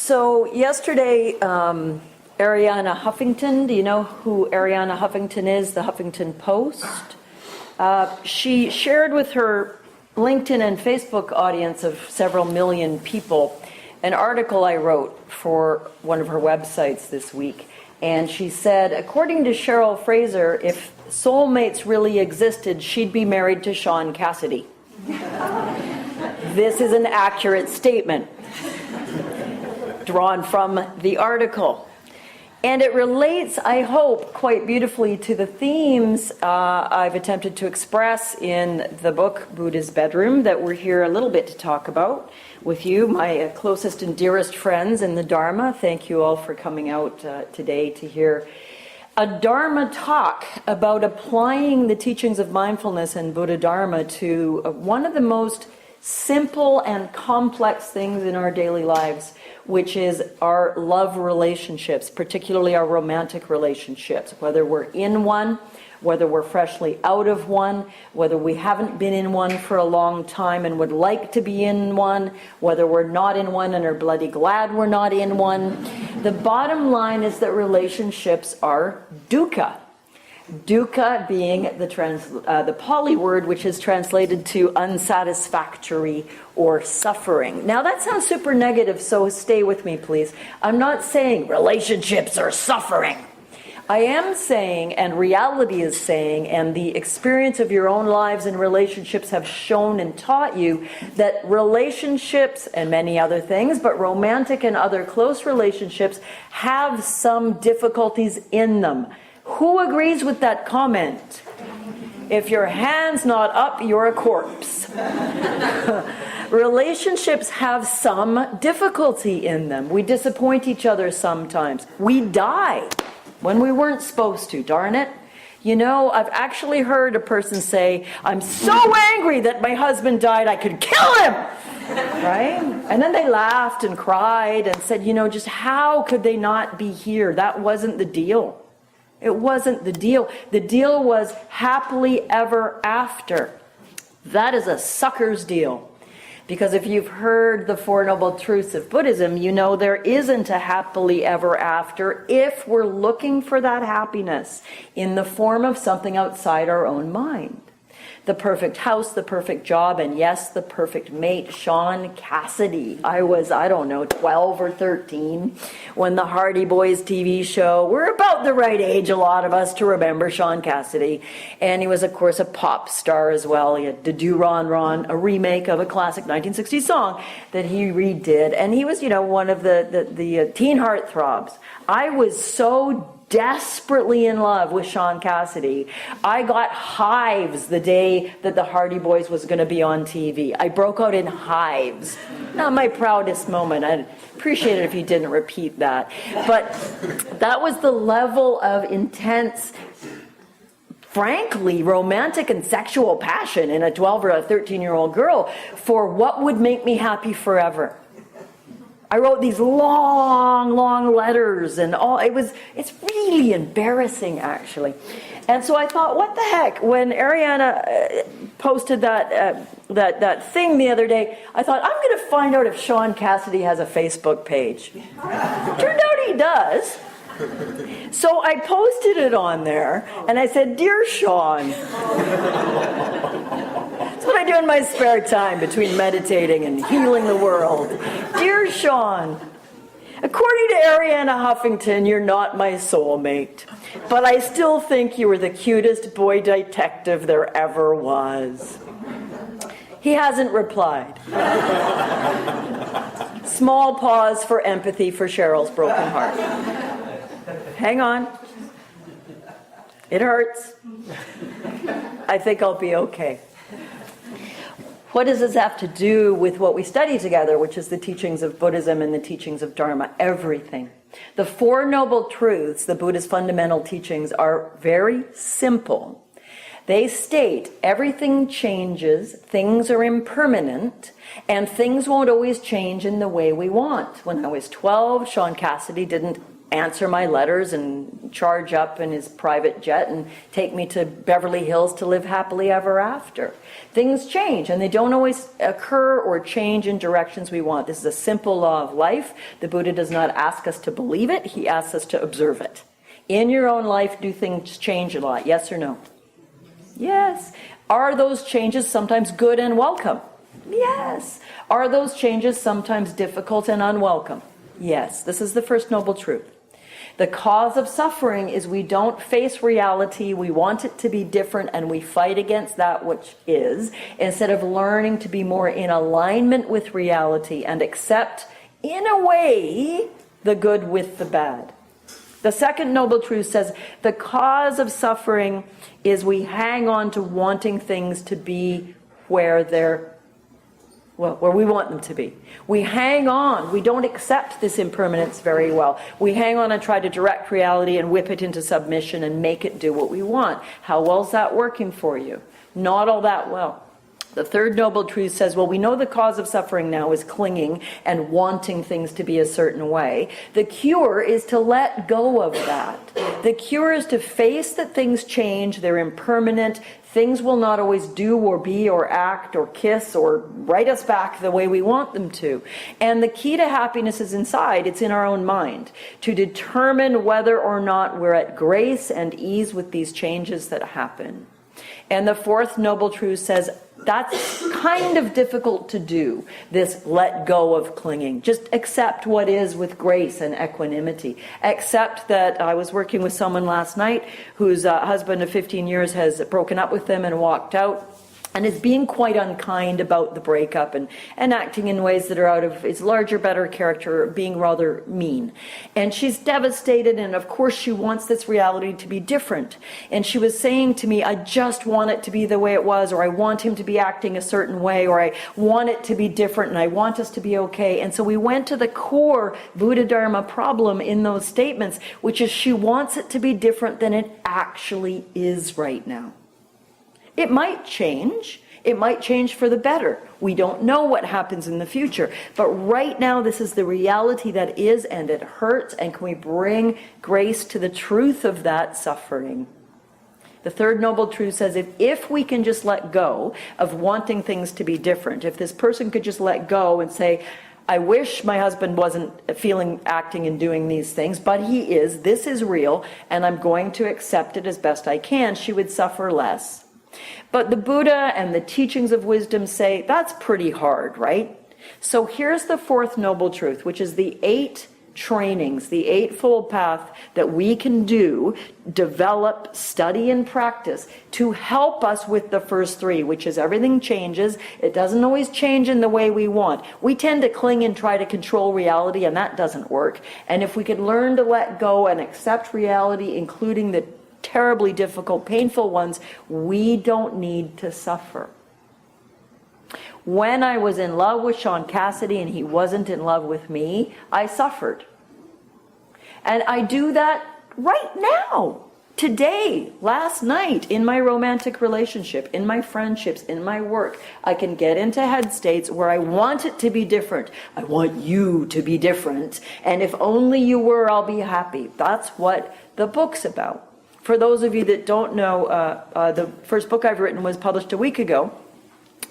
So yesterday, Arianna Huffington, do you know who Arianna Huffington is, the Huffington Post? She shared with her LinkedIn and Facebook audience of several million people an article I wrote for one of her websites this week. And she said, according to Cheryl Fraser, if soulmates really existed, she'd be married to Sean Cassidy. This is an accurate statement drawn from the article. And it relates, I hope, quite beautifully to the themes I've attempted to express in the book, Buddha's Bedroom, that we're here a little bit to talk about with you, my closest and dearest friends in the Dharma. Thank you all for coming out today to hear a Dharma talk about applying the teachings of mindfulness and Buddha Dharma to one of the most simple and complex things in our daily lives, which is our love relationships, particularly our romantic relationships, whether we're in one, whether we're freshly out of one, whether we haven't been in one for a long time and would like to be in one, whether we're not in one and are bloody glad we're not in one. The bottom line is that relationships are dukkha. Dukkha being the Pali word, which is translated to unsatisfactory or suffering. Now that sounds super negative, so stay with me, please. I'm not saying relationships are suffering. I am saying, and reality is saying, and the experience of your own lives and relationships have shown and taught you that relationships, and many other things, but romantic and other close relationships have some difficulties in them. Who agrees with that comment? If your hand's not up, you're a corpse. Relationships have some difficulty in them. We disappoint each other sometimes. We die when we weren't supposed to, darn it. You know, I've actually heard a person say, I'm so angry that my husband died, I could kill him! Right? And then they laughed and cried and said, you know, just how could they not be here? That wasn't the deal. It wasn't the deal. The deal was happily ever after. That is a sucker's deal. Because if you've heard the Four Noble Truths of Buddhism, you know there isn't a happily ever after if we're looking for that happiness in the form of something outside our own mind. The perfect house, the perfect job, and yes, the perfect mate, Sean Cassidy. I was, 12 or 13 when the Hardy Boys TV show, we're about the right age, a lot of us, to remember Sean Cassidy. And he was, of course, a pop star as well. He had Do Ron Ron, a remake of a classic 1960s song that he redid. And he was, one of the teen heartthrobs. I was so desperately in love with Sean Cassidy. I got hives the day that the Hardy Boys was going to be on TV. I broke out in hives. Not my proudest moment. I'd appreciate it if you didn't repeat that. But that was the level of intense, frankly, romantic and sexual passion in a 12 or a 13-year-old girl for what would make me happy forever. I wrote these long letters and all. It's really embarrassing, actually. And so I thought, what the heck? When Arianna posted that thing the other day, I thought, I'm going to find out if Sean Cassidy has a Facebook page. Turned out he does. So I posted it on there, and I said, Dear Sean. That's what I do in my spare time between meditating and healing the world. Dear Sean, according to Arianna Huffington, you're not my soulmate, but I still think you were the cutest boy detective there ever was. He hasn't replied. Small pause for empathy for Cheryl's broken heart. Hang on. It hurts. I think I'll be okay. What does this have to do with what we study together, which is the teachings of Buddhism and the teachings of Dharma? Everything. The Four Noble Truths, the Buddha's fundamental teachings, are very simple. They state everything changes, things are impermanent, and things won't always change in the way we want. When I was 12, Sean Cassidy didn't answer my letters and charge up in his private jet and take me to Beverly Hills to live happily ever after. Things change, and they don't always occur or change in directions we want. This is a simple law of life. The Buddha does not ask us to believe it. He asks us to observe it. In your own life, do things change a lot? Yes or no? Yes. Are those changes sometimes good and welcome? Yes. Are those changes sometimes difficult and unwelcome? Yes. This is the first noble truth. The cause of suffering is we don't face reality, we want it to be different, and we fight against that which is, instead of learning to be more in alignment with reality and accept, in a way, the good with the bad. The second noble truth says the cause of suffering is we hang on to wanting things to be where we want them to be. We hang on. We don't accept this impermanence very well. We hang on and try to direct reality and whip it into submission and make it do what we want. How well is that working for you? Not all that well. The third noble truth says, well, we know the cause of suffering now is clinging and wanting things to be a certain way. The cure is to let go of that. The cure is to face that things change, they're impermanent, things will not always do or be or act or kiss or write us back the way we want them to. And the key to happiness is inside, it's in our own mind, to determine whether or not we're at grace and ease with these changes that happen. And the fourth noble truth says, that's kind of difficult to do, this let go of clinging. Just accept what is with grace and equanimity. Accept that I was working with someone last night whose husband of 15 years has broken up with them and walked out, and is being quite unkind about the breakup and acting in ways that are out of his larger, better character, being rather mean. And she's devastated, and of course she wants this reality to be different. And she was saying to me, I just want it to be the way it was, or I want him to be acting a certain way, or I want it to be different, and I want us to be okay. And so we went to the core Buddha Dharma problem in those statements, which is she wants it to be different than it actually is right now. It might change. It might change for the better. We don't know what happens in the future. But right now, this is the reality that is, and it hurts. And can we bring grace to the truth of that suffering? The third noble truth says if we can just let go of wanting things to be different, if this person could just let go and say, I wish my husband wasn't feeling, acting, and doing these things, but he is, this is real, and I'm going to accept it as best I can, she would suffer less. But the Buddha and the teachings of wisdom say that's pretty hard, right? So here's the fourth noble truth, which is the 8 trainings, the 8-fold path that we can do, develop, study, and practice to help us with the first 3, which is everything changes. It doesn't always change in the way we want. We tend to cling and try to control reality, and that doesn't work. And if we could learn to let go and accept reality, including the terribly difficult, painful ones, we don't need to suffer. When I was in love with Sean Cassidy and he wasn't in love with me, I suffered. And I do that right now, today, last night, in my romantic relationship, in my friendships, in my work. I can get into head states where I want it to be different. I want you to be different. And if only you were, I'll be happy. That's what the book's about. For those of you that don't know, the first book I've written was published a week ago.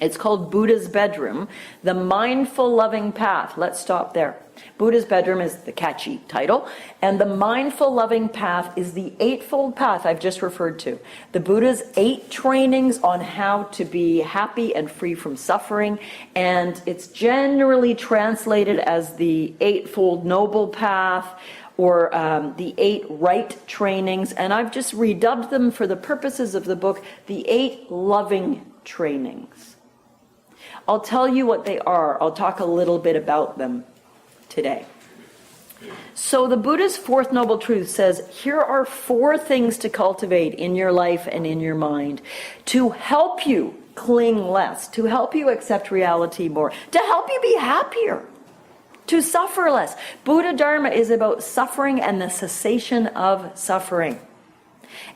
It's called Buddha's Bedroom, The Mindful Loving Path. Let's stop there. Buddha's Bedroom is the catchy title, and the Mindful Loving Path is the 8-fold path I've just referred to. The Buddha's 8 trainings on how to be happy and free from suffering, and it's generally translated as the 8-fold Noble Path, or the 8 right trainings, and I've just redubbed them for the purposes of the book, the 8 loving trainings. I'll tell you what they are. I'll talk a little bit about them today. So the Buddha's 4th Noble Truth says, here are 4 things to cultivate in your life and in your mind to help you cling less, to help you accept reality more, to help you be happier, to suffer less. Buddha Dharma is about suffering and the cessation of suffering.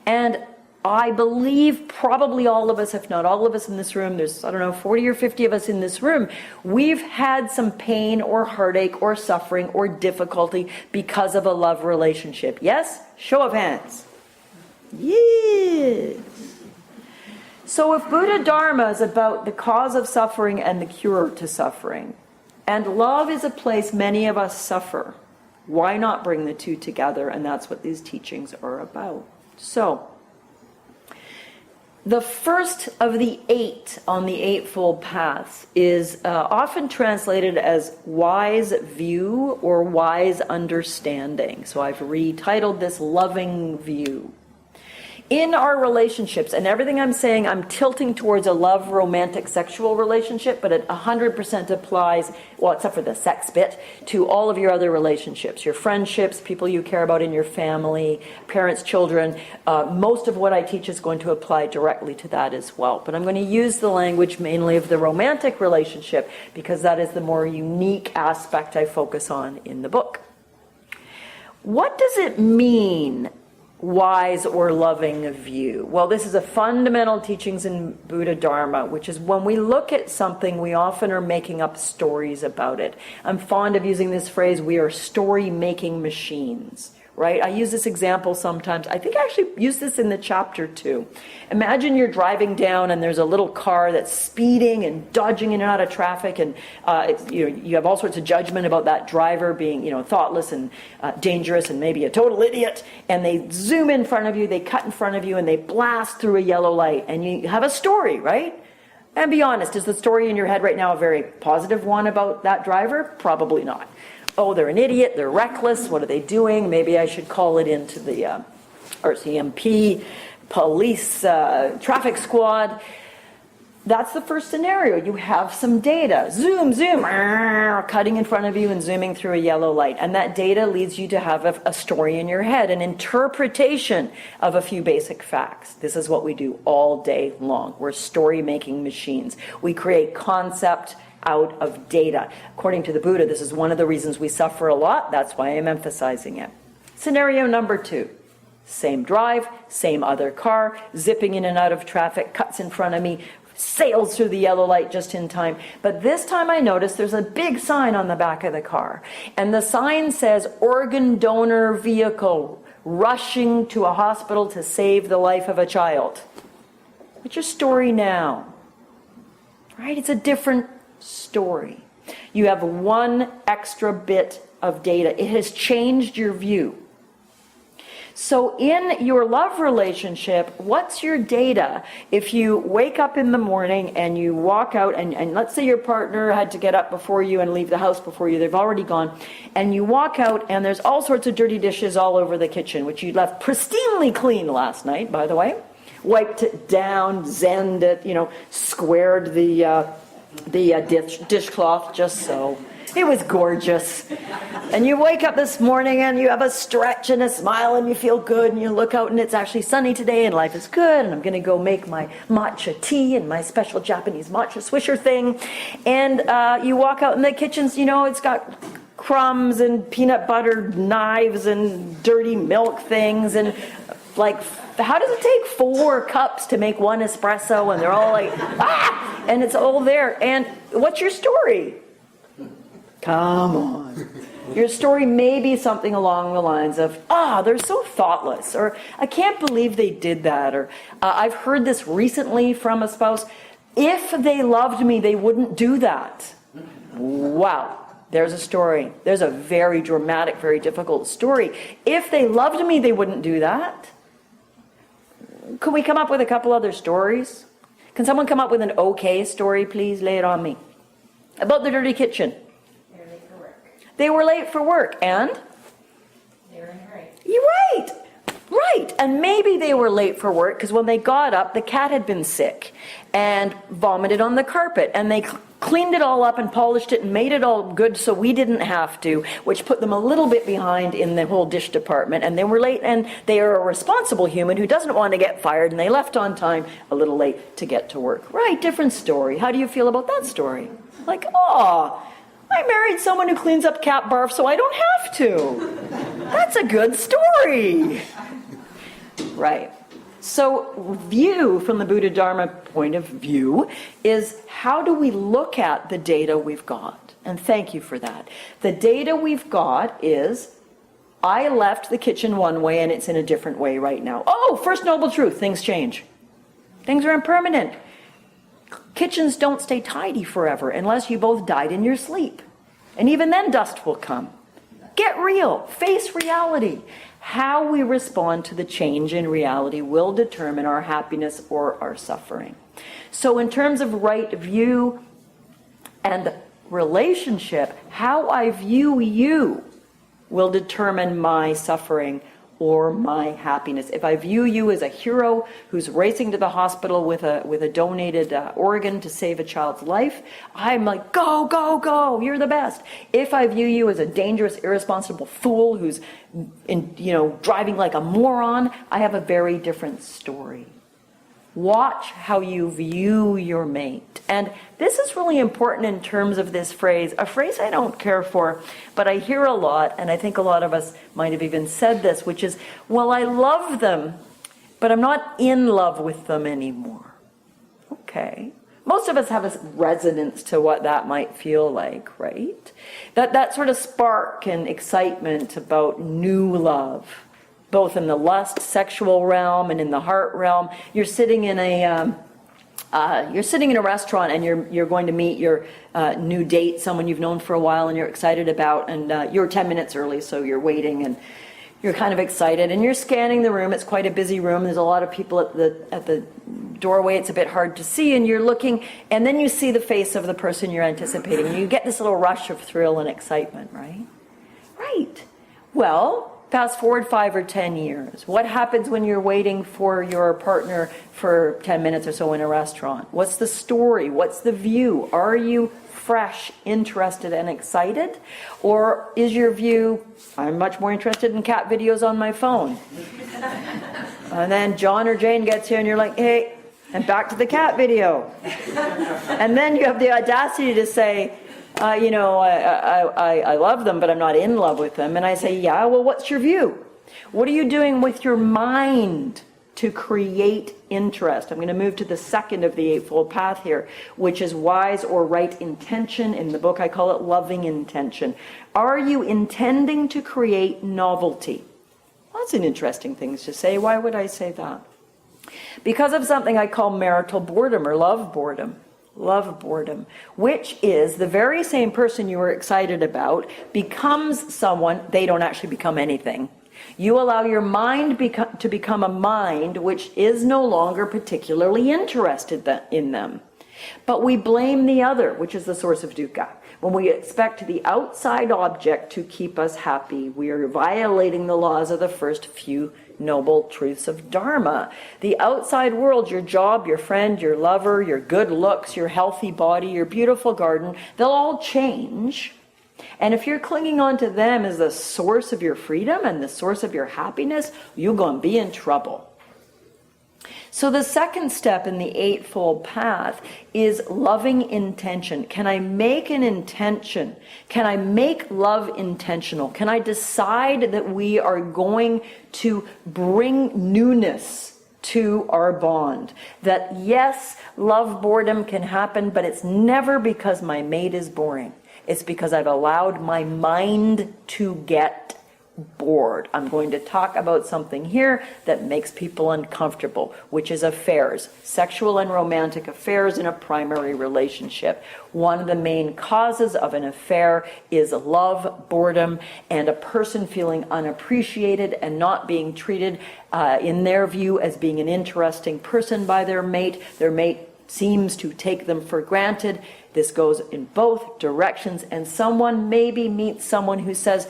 And I believe probably all of us, if not all of us in this room, there's, 40 or 50 of us in this room, we've had some pain or heartache or suffering or difficulty because of a love relationship. Yes? Show of hands. Yes. So if Buddha Dharma is about the cause of suffering and the cure to suffering, and love is a place many of us suffer, why not bring the two together? And that's what these teachings are about. So, the first of the 8 on the Eightfold Paths is often translated as wise view or wise understanding. So I've retitled this loving view. In our relationships, and everything I'm saying, I'm tilting towards a love, romantic, sexual relationship, but it 100% applies, well, except for the sex bit, to all of your other relationships, your friendships, people you care about in your family, parents, children. Most of what I teach is going to apply directly to that as well. But I'm going to use the language mainly of the romantic relationship because that is the more unique aspect I focus on in the book. What does it mean, wise or loving view? Well, this is a fundamental teachings in Buddha Dharma, which is when we look at something, we often are making up stories about it. I'm fond of using this phrase, we are story-making machines, right? I use this example sometimes. I think I actually use this in the chapter too. Imagine you're driving down and there's a little car that's speeding and dodging in and out of traffic, and you have all sorts of judgment about that driver being thoughtless and dangerous and maybe a total idiot, and they zoom in front of you, they cut in front of you, and they blast through a yellow light, and you have a story, right? And be honest, is the story in your head right now a very positive one about that driver? Probably not. Oh, they're an idiot, they're reckless, what are they doing? Maybe I should call it into the RCMP, police, traffic squad. That's the first scenario. You have some data. Zoom, cutting in front of you and zooming through a yellow light. And that data leads you to have a story in your head, an interpretation of a few basic facts. This is what we do all day long. We're story-making machines. We create concept out of data. According to the Buddha, this is one of the reasons we suffer a lot. That's why I'm emphasizing it. Scenario number 2. Same drive, same other car, zipping in and out of traffic, cuts in front of me, sails through the yellow light just in time. But this time I notice there's a big sign on the back of the car. And the sign says, organ donor vehicle, rushing to a hospital to save the life of a child. What's your story now? Right? It's a different story. You have one extra bit of data. It has changed your view. So in your love relationship, what's your data if you wake up in the morning and you walk out and let's say your partner had to get up before you and leave the house before you, they've already gone, and you walk out and there's all sorts of dirty dishes all over the kitchen, which you left pristinely clean last night, by the way. Wiped it down, zenned it, squared the dishcloth just so. It was gorgeous. And you wake up this morning and you have a stretch and a smile and you feel good and you look out and it's actually sunny today and life is good and I'm going to go make my matcha tea and my special Japanese matcha swisher thing. And you walk out in the kitchen, it's got crumbs and peanut butter knives and dirty milk things and how does it take 4 cups to make 1 espresso and they're all and it's all there. And what's your story? Come on. Your story may be something along the lines of, they're so thoughtless, or I can't believe they did that, or I've heard this recently from a spouse, if they loved me, they wouldn't do that. Wow. There's a story. There's a very dramatic, very difficult story. If they loved me, they wouldn't do that. Could we come up with a couple other stories? Can someone come up with an okay story, please? Lay it on me. About the dirty kitchen. They were late for work, and? They were in a hurry. You're right. Right. And maybe they were late for work because when they got up, the cat had been sick and vomited on the carpet. And they cleaned it all up and polished it and made it all good so we didn't have to, which put them a little bit behind in the whole dish department. And they were late, and they are a responsible human who doesn't want to get fired, and they left on time a little late to get to work. Right. Different story. How do you feel about that story? I married someone who cleans up cat barf so I don't have to. That's a good story. Right. So view from the Buddha Dharma point of view is how do we look at the data we've got? And thank you for that. The data we've got is, I left the kitchen one way and it's in a different way right now. Oh, first noble truth, things change. Things are impermanent. Kitchens don't stay tidy forever unless you both died in your sleep. And even then dust will come. Get real, face reality. How we respond to the change in reality will determine our happiness or our suffering. So in terms of right view and relationship, how I view you will determine my suffering or my happiness. If I view you as a hero who's racing to the hospital with a donated organ to save a child's life, I'm like, go, go, go, you're the best. If I view you as a dangerous, irresponsible fool who's driving like a moron, I have a very different story. Watch how you view your mate. And this is really important in terms of this phrase, a phrase I don't care for, but I hear a lot, and I think a lot of us might have even said this, which is, well, I love them, but I'm not in love with them anymore. Okay. Most of us have a resonance to what that might feel like, right? That sort of spark and excitement about new love, both in the lust, sexual realm and in the heart realm. You're sitting in a restaurant and you're going to meet your new date, someone you've known for a while and you're excited about, and you're 10 minutes early, so you're waiting and you're kind of excited and you're scanning the room. It's quite a busy room. There's a lot of people at the doorway. It's a bit hard to see, and you're looking, and then you see the face of the person you're anticipating, and you get this little rush of thrill and excitement, right? Right. Well, fast forward 5 or 10 years. What happens when you're waiting for your partner for 10 minutes or so in a restaurant? What's the story? What's the view? Are you fresh, interested, and excited? Or is your view, I'm much more interested in cat videos on my phone? And then John or Jane gets here and you're like, hey, and back to the cat video. And then you have the audacity to say, I love them, but I'm not in love with them. And I say, yeah, well, what's your view? What are you doing with your mind to create interest? I'm going to move to the second of the Eightfold Path here, which is wise or right intention. In the book, I call it loving intention. Are you intending to create novelty? Well, that's an interesting thing to say. Why would I say that? Because of something I call marital boredom or love boredom. Love boredom, which is the very same person you were excited about becomes someone, they don't actually become anything. You allow your mind to become a mind which is no longer particularly interested in them. But we blame the other, which is the source of dukkha. When we expect the outside object to keep us happy, we are violating the laws of the first few noble truths of Dharma. The outside world, your job, your friend, your lover, your good looks, your healthy body, your beautiful garden, they'll all change. And if you're clinging on to them as the source of your freedom and the source of your happiness, you're going to be in trouble. So the second step in the Eightfold Path is loving intention. Can I make an intention? Can I make love intentional? Can I decide that we are going to bring newness to our bond? That yes, love boredom can happen, but it's never because my mate is boring. It's because I've allowed my mind to get bored. I'm going to talk about something here that makes people uncomfortable, which is affairs, sexual and romantic affairs in a primary relationship. One of the main causes of an affair is love, boredom, and a person feeling unappreciated and not being treated, in their view, as being an interesting person by their mate. Their mate seems to take them for granted. This goes in both directions, and someone maybe meets someone who says,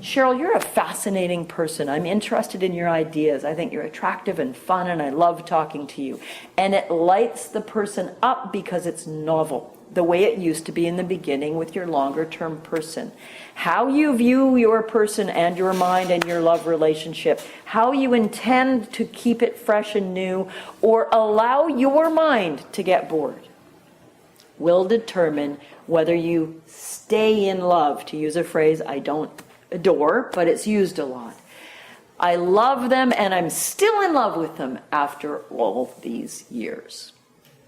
Cheryl, you're a fascinating person. I'm interested in your ideas. I think you're attractive and fun, and I love talking to you. And it lights the person up because it's novel, the way it used to be in the beginning with your longer-term person. How you view your person and your mind and your love relationship, how you intend to keep it fresh and new, or allow your mind to get bored, will determine whether you stay in love, to use a phrase I don't adore, but it's used a lot. I love them and I'm still in love with them after all these years.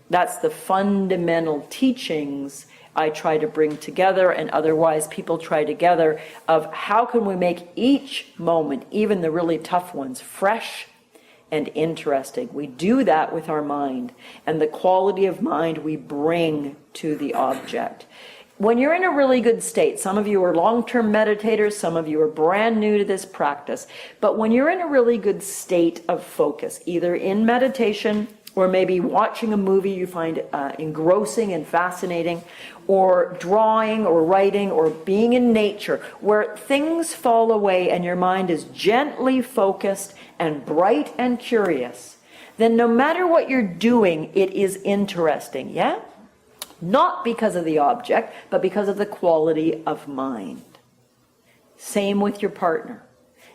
That's the fundamental teachings I try to bring together, and otherwise people try together, of how can we make each moment, even the really tough ones, fresh and interesting. We do that with our mind and the quality of mind we bring to the object. When you're in a really good state, some of you are long-term meditators, some of you are brand new to this practice, but when you're in a really good state of focus, either in meditation or maybe watching a movie you find engrossing and fascinating, or drawing or writing or being in nature, where things fall away and your mind is gently focused and bright and curious, then no matter what you're doing, it is interesting, yeah? Not because of the object, but because of the quality of mind. Same with your partner.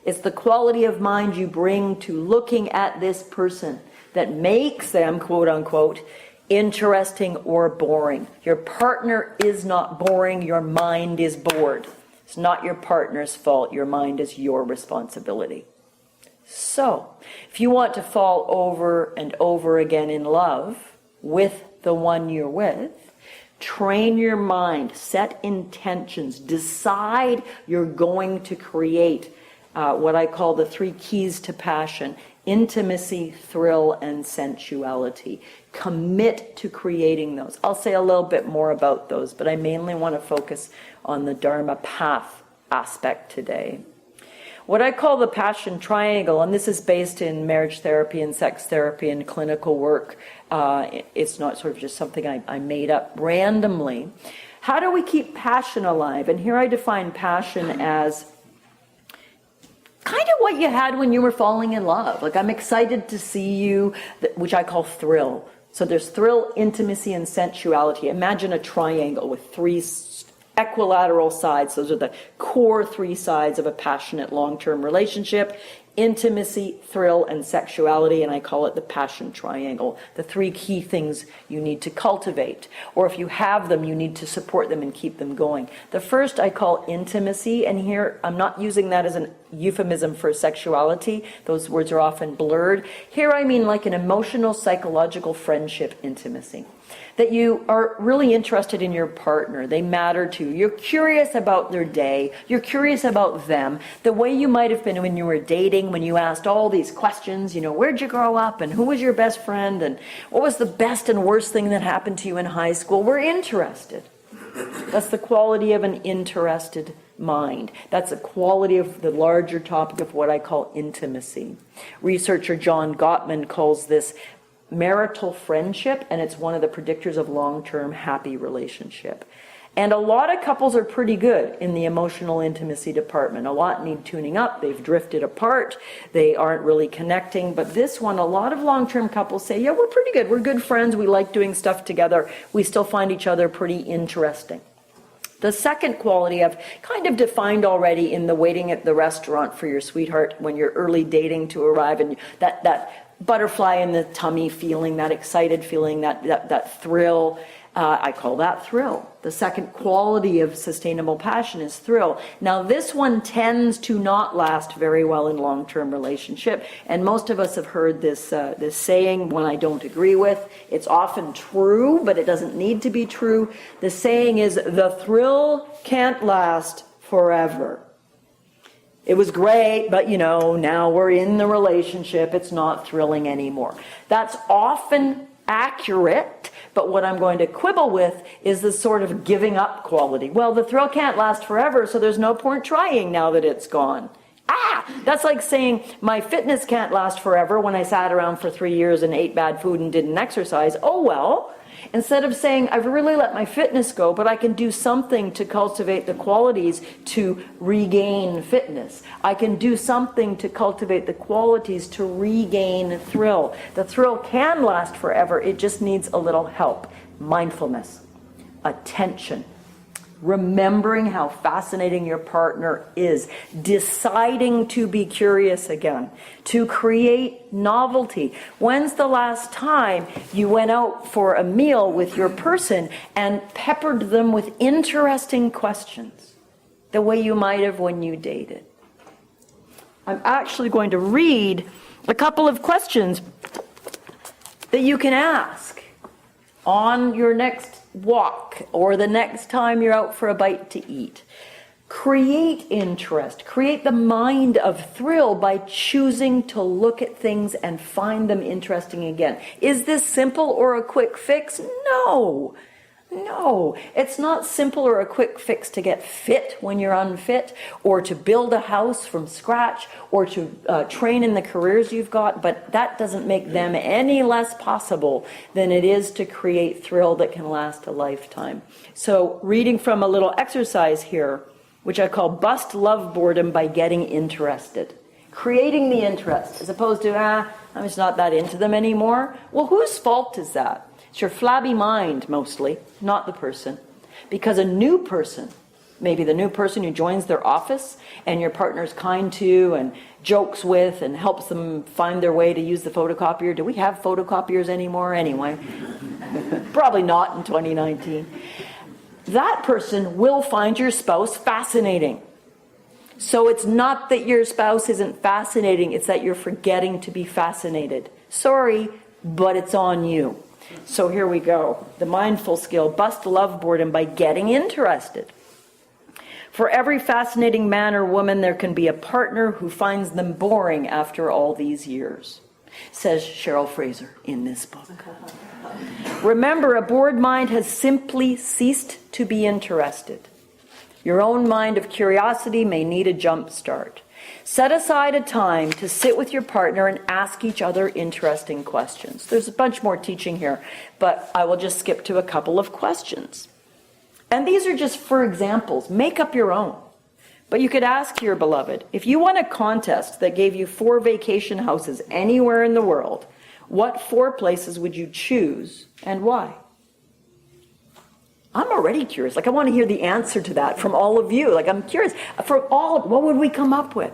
It's the quality of mind you bring to looking at this person that makes them, quote unquote, interesting or boring. Your partner is not boring, your mind is bored. It's not your partner's fault, your mind is your responsibility. So, if you want to fall over and over again in love with the one you're with, train your mind, set intentions, decide you're going to create what I call the 3 keys to passion: intimacy, thrill, and sensuality. Commit to creating those. I'll say a little bit more about those, but I mainly want to focus on the Dharma path aspect today. What I call the passion triangle, and this is based in marriage therapy and sex therapy and clinical work. It's not sort of just something I made up randomly. How do we keep passion alive? And here I define passion as kind of what you had when you were falling in love. Like, I'm excited to see you, which I call thrill. So there's thrill, intimacy, and sensuality. Imagine a triangle with 3 equilateral sides. Those are the core 3 sides of a passionate long-term relationship: intimacy, thrill, and sexuality, and I call it the passion triangle. The 3 key things you need to cultivate, or if you have them, you need to support them and keep them going. The first I call intimacy, and here I'm not using that as an euphemism for sexuality. Those words are often blurred. Here I mean like an emotional, psychological friendship intimacy. That you are really interested in your partner. They matter to you. You're curious about their day. You're curious about them. The way you might have been when you were dating, when you asked all these questions, where'd you grow up and who was your best friend and what was the best and worst thing that happened to you in high school. We're interested. That's the quality of an interested mind. That's a quality of the larger topic of what I call intimacy. Researcher John Gottman calls this marital friendship, and it's one of the predictors of long-term happy relationship. And a lot of couples are pretty good in the emotional intimacy department. A lot need tuning up. They've drifted apart. They aren't really connecting. But this one, a lot of long-term couples say, yeah, we're pretty good. We're good friends. We like doing stuff together. We still find each other pretty interesting. The second quality I've kind of defined already in the waiting at the restaurant for your sweetheart when you're early dating to arrive, and that butterfly in the tummy feeling, that excited feeling, that thrill. I call that thrill. The second quality of sustainable passion is thrill. Now, this one tends to not last very well in long-term relationship, and most of us have heard this saying, one I don't agree with. It's often true, but it doesn't need to be true. The saying is, the thrill can't last forever. It was great, but now we're in the relationship. It's not thrilling anymore. That's often accurate, but what I'm going to quibble with is the sort of giving up quality. Well, the thrill can't last forever, so there's no point trying now that it's gone. That's like saying my fitness can't last forever when I sat around for 3 years and ate bad food and didn't exercise. Oh well. Instead of saying, I've really let my fitness go, but I can do something to cultivate the qualities to regain fitness. I can do something to cultivate the qualities to regain thrill. The thrill can last forever. It just needs a little help. Mindfulness, attention, remembering how fascinating your partner is, deciding to be curious again, to create novelty. When's the last time you went out for a meal with your person and peppered them with interesting questions, the way you might have when you dated? I'm actually going to read a couple of questions that you can ask on your next walk or the next time you're out for a bite to eat. Create interest, create the mind of thrill by choosing to look at things and find them interesting again. Is this simple or a quick fix? No. No, it's not simple or a quick fix to get fit when you're unfit, or to build a house from scratch, or to train in the careers you've got, but that doesn't make them any less possible than it is to create thrill that can last a lifetime. So, reading from a little exercise here, which I call Bust Love Boredom by Getting Interested. Creating the interest, as opposed to, I'm just not that into them anymore. Well, whose fault is that? It's your flabby mind, mostly, not the person. Because a new person, maybe the new person who joins their office and your partner's kind to and jokes with and helps them find their way to use the photocopier. Do we have photocopiers anymore anyway? Probably not in 2019. That person will find your spouse fascinating. So it's not that your spouse isn't fascinating, it's that you're forgetting to be fascinated. Sorry, but it's on you. So here we go. The mindful skill, bust love boredom by getting interested. For every fascinating man or woman, there can be a partner who finds them boring after all these years, says Cheryl Fraser in this book. Remember, a bored mind has simply ceased to be interested. Your own mind of curiosity may need a jump start. Set aside a time to sit with your partner and ask each other interesting questions. There's a bunch more teaching here, but I will just skip to a couple of questions. And these are just for examples. Make up your own. But you could ask your beloved, if you won a contest that gave you 4 vacation houses anywhere in the world, what 4 places would you choose and why? I'm already curious. I want to hear the answer to that from all of you. I'm curious. What would we come up with?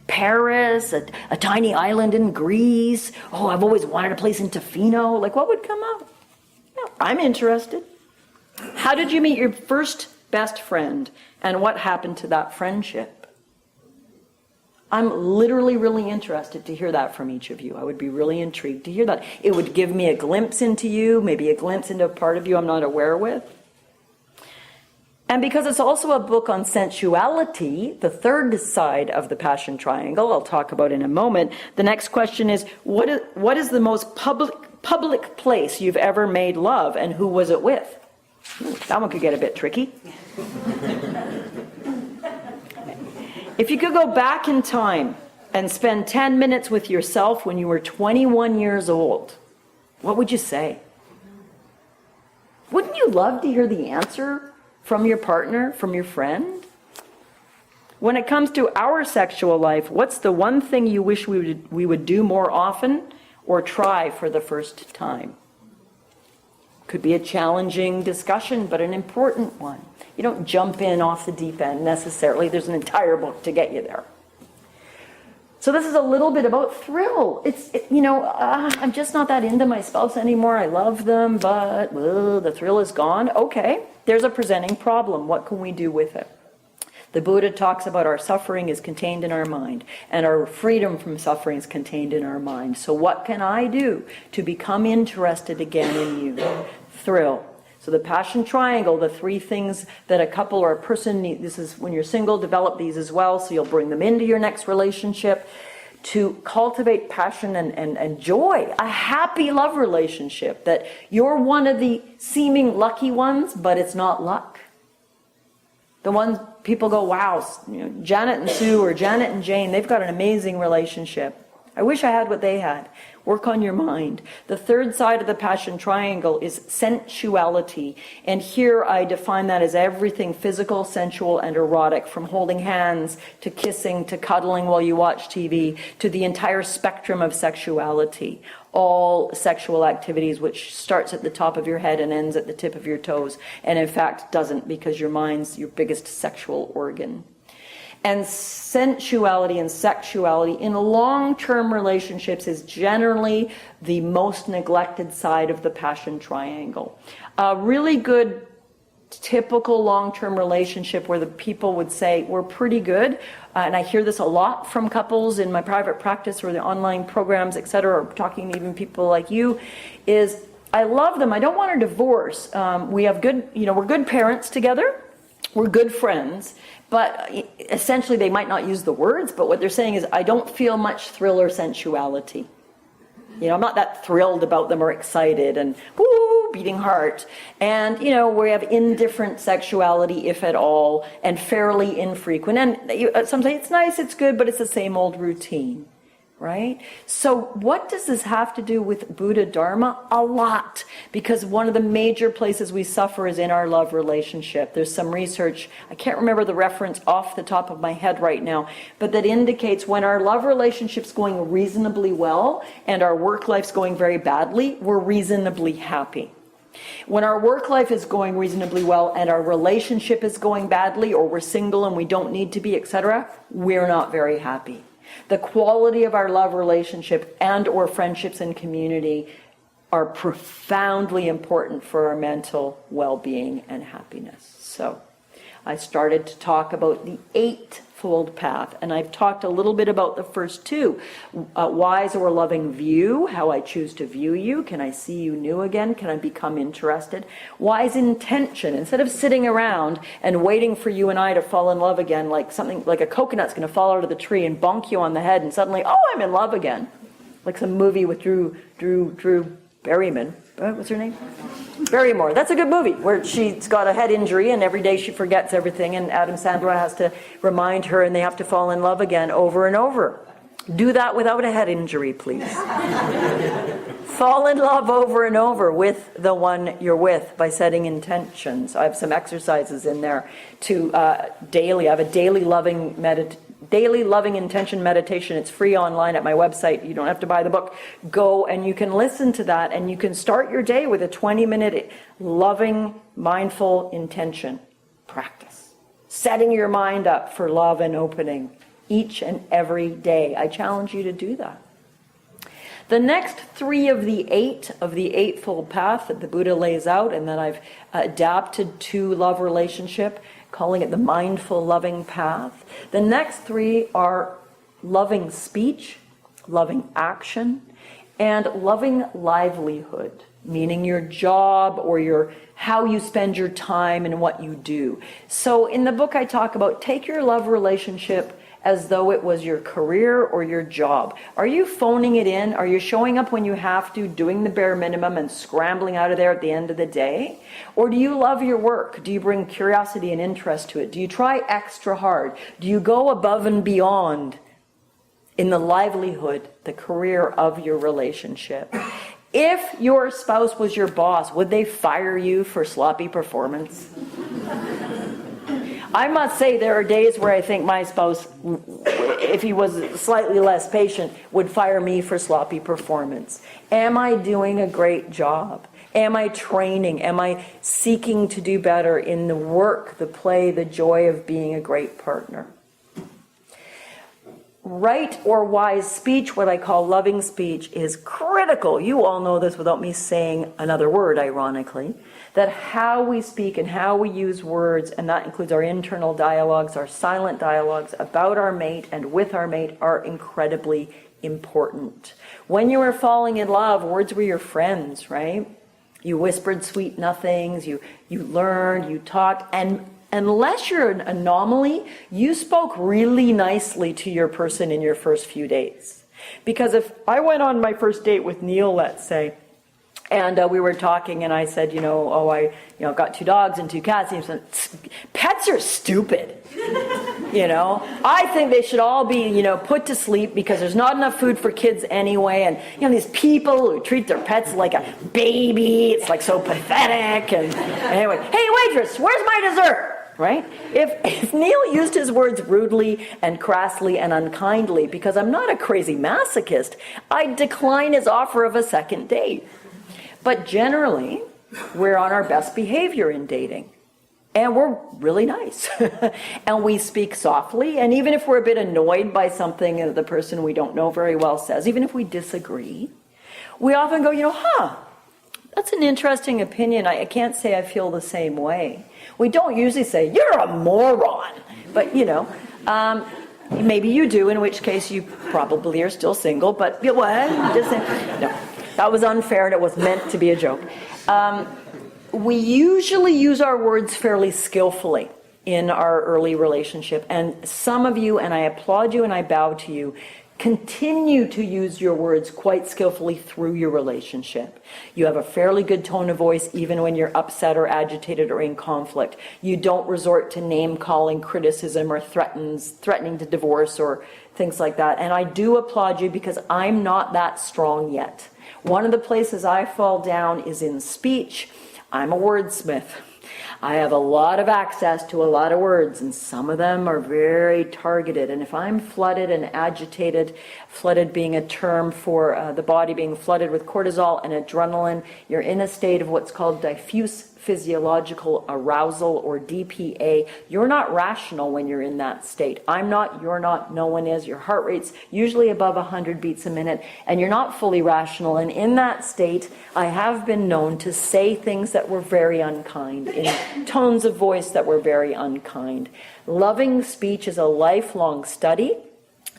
Paris, a tiny island in Greece. Oh, I've always wanted a place in Tofino. What would come up? No, I'm interested. How did you meet your first best friend, and what happened to that friendship? I'm literally really interested to hear that from each of you. I would be really intrigued to hear that. It would give me a glimpse into you, maybe a glimpse into a part of you I'm not aware with. And because it's also a book on sensuality, the third side of the passion triangle, I'll talk about in a moment, the next question is, what is the most public place you've ever made love, and who was it with? That one could get a bit tricky. If you could go back in time and spend 10 minutes with yourself when you were 21 years old, what would you say? Wouldn't you love to hear the answer from your partner, from your friend? When it comes to our sexual life, what's the one thing you wish we would do more often or try for the first time? Could be a challenging discussion, but an important one. You don't jump in off the deep end necessarily. There's an entire book to get you there. So this is a little bit about thrill. I'm just not that into my spouse anymore. I love them, but the thrill is gone. Okay, there's a presenting problem. What can we do with it? The Buddha talks about our suffering is contained in our mind, and our freedom from suffering is contained in our mind. So what can I do to become interested again in you? Thrill. So the passion triangle, the 3 things that a couple or a person need, this is when you're single, develop these as well, so you'll bring them into your next relationship to cultivate passion and joy, a happy love relationship, that you're one of the seeming lucky ones, but it's not luck. The ones people go, wow, Janet and Sue or Janet and Jane, they've got an amazing relationship. I wish I had what they had. Work on your mind. The third side of the passion triangle is sensuality. And here I define that as everything physical, sensual, and erotic, from holding hands to kissing to cuddling while you watch TV to the entire spectrum of sexuality. All sexual activities, which starts at the top of your head and ends at the tip of your toes, and in fact doesn't, because your mind's your biggest sexual organ. And sensuality and sexuality in long-term relationships is generally the most neglected side of the passion triangle. A really good typical long-term relationship where the people would say, we're pretty good. And I hear this a lot from couples in my private practice or the online programs, et cetera, or talking to even people like you, is I love them. I don't want a divorce. We have good, we're good parents together. We're good friends. But essentially, they might not use the words, but what they're saying is, I don't feel much thrill or sensuality. I'm not that thrilled about them or excited and woo, beating heart. And, we have indifferent sexuality, if at all, and fairly infrequent. And some say it's nice, it's good, but it's the same old routine, right? So what does this have to do with Buddha Dharma? A lot, because one of the major places we suffer is in our love relationship. There's some research, I can't remember the reference off the top of my head right now, but that indicates when our love relationship's going reasonably well and our work life's going very badly, we're reasonably happy. When our work life is going reasonably well and our relationship is going badly, or we're single and we don't need to be, etc., we're not very happy. The quality of our love relationship and or friendships and community are profoundly important for our mental well-being and happiness. So I started to talk about the eightfold path, and I've talked a little bit about the first two. Wise or loving view, how I choose to view you. Can I see you new again? Can I become interested? Wise intention, instead of sitting around and waiting for you and I to fall in love again, like something like a coconut's going to fall out of the tree and bonk you on the head and suddenly, oh, I'm in love again. Like some movie with Drew Barrymore. What's her name? Barrymore. That's a good movie where she's got a head injury and every day she forgets everything and Adam Sandler has to remind her and they have to fall in love again over and over. Do that without a head injury, please. Fall in love over and over with the one you're with by setting intentions. I have some exercises in there to daily. I have a daily loving intention meditation. It's free online at my website. You don't have to buy the book. Go and you can listen to that and you can start your day with a 20-minute loving, mindful intention practice. Setting your mind up for love and opening each and every day. I challenge you to do that. The next three of the eightfold path that the Buddha lays out and that I've adapted to love relationship, calling it the mindful loving path. The next three are loving speech, loving action, and loving livelihood, meaning your job or how you spend your time and what you do. So in the book I talk about take your love relationship as though it was your career or your job. Are you phoning it in? Are you showing up when you have to, doing the bare minimum and scrambling out of there at the end of the day? Or do you love your work? Do you bring curiosity and interest to it? Do you try extra hard? Do you go above and beyond in the livelihood, the career of your relationship? If your spouse was your boss, would they fire you for sloppy performance? I must say there are days where I think my spouse, if he was slightly less patient, would fire me for sloppy performance. Am I doing a great job? Am I training? Am I seeking to do better in the work, the play, the joy of being a great partner? Right or wise speech, what I call loving speech, is critical. You all know this without me saying another word, ironically. That how we speak and how we use words, and that includes our internal dialogues, our silent dialogues about our mate and with our mate, are incredibly important. When you were falling in love, words were your friends, right? You whispered sweet nothings, you learned, you talked, and unless you're an anomaly, you spoke really nicely to your person in your first few dates. Because if I went on my first date with Neil, let's say, and we were talking, and I said, I got 2 dogs and 2 cats. And he said, pets are stupid. I think they should all be, put to sleep because there's not enough food for kids anyway. And, these people who treat their pets like a baby, it's like so pathetic. And anyway, hey, waitress, where's my dessert? Right? If Neil used his words rudely and crassly and unkindly, because I'm not a crazy masochist, I'd decline his offer of a second date. But generally, we're on our best behavior in dating. And we're really nice. And we speak softly. And even if we're a bit annoyed by something that the person we don't know very well says, even if we disagree, we often go, That's an interesting opinion. I can't say I feel the same way. We don't usually say, you're a moron. But, maybe you do, in which case you probably are still single. But what? Just saying. No, that was unfair and it was meant to be a joke. We usually use our words fairly skillfully in our early relationship. And some of you, and I applaud you and I bow to you, continue to use your words quite skillfully through your relationship. You have a fairly good tone of voice even when you're upset or agitated or in conflict. You don't resort to name-calling, criticism, or threatening to divorce or things like that. And I do applaud you because I'm not that strong yet. One of the places I fall down is in speech. I'm a wordsmith. I have a lot of access to a lot of words, and some of them are very targeted. And if I'm flooded and agitated, flooded being a term for the body being flooded with cortisol and adrenaline, you're in a state of what's called diffuse physiological arousal, or DPA. You're not rational when you're in that state. I'm not, you're not, no one is. Your heart rate's usually above 100 beats a minute, and you're not fully rational. And in that state, I have been known to say things that were very unkind, in tones of voice that were very unkind. Loving speech is a lifelong study.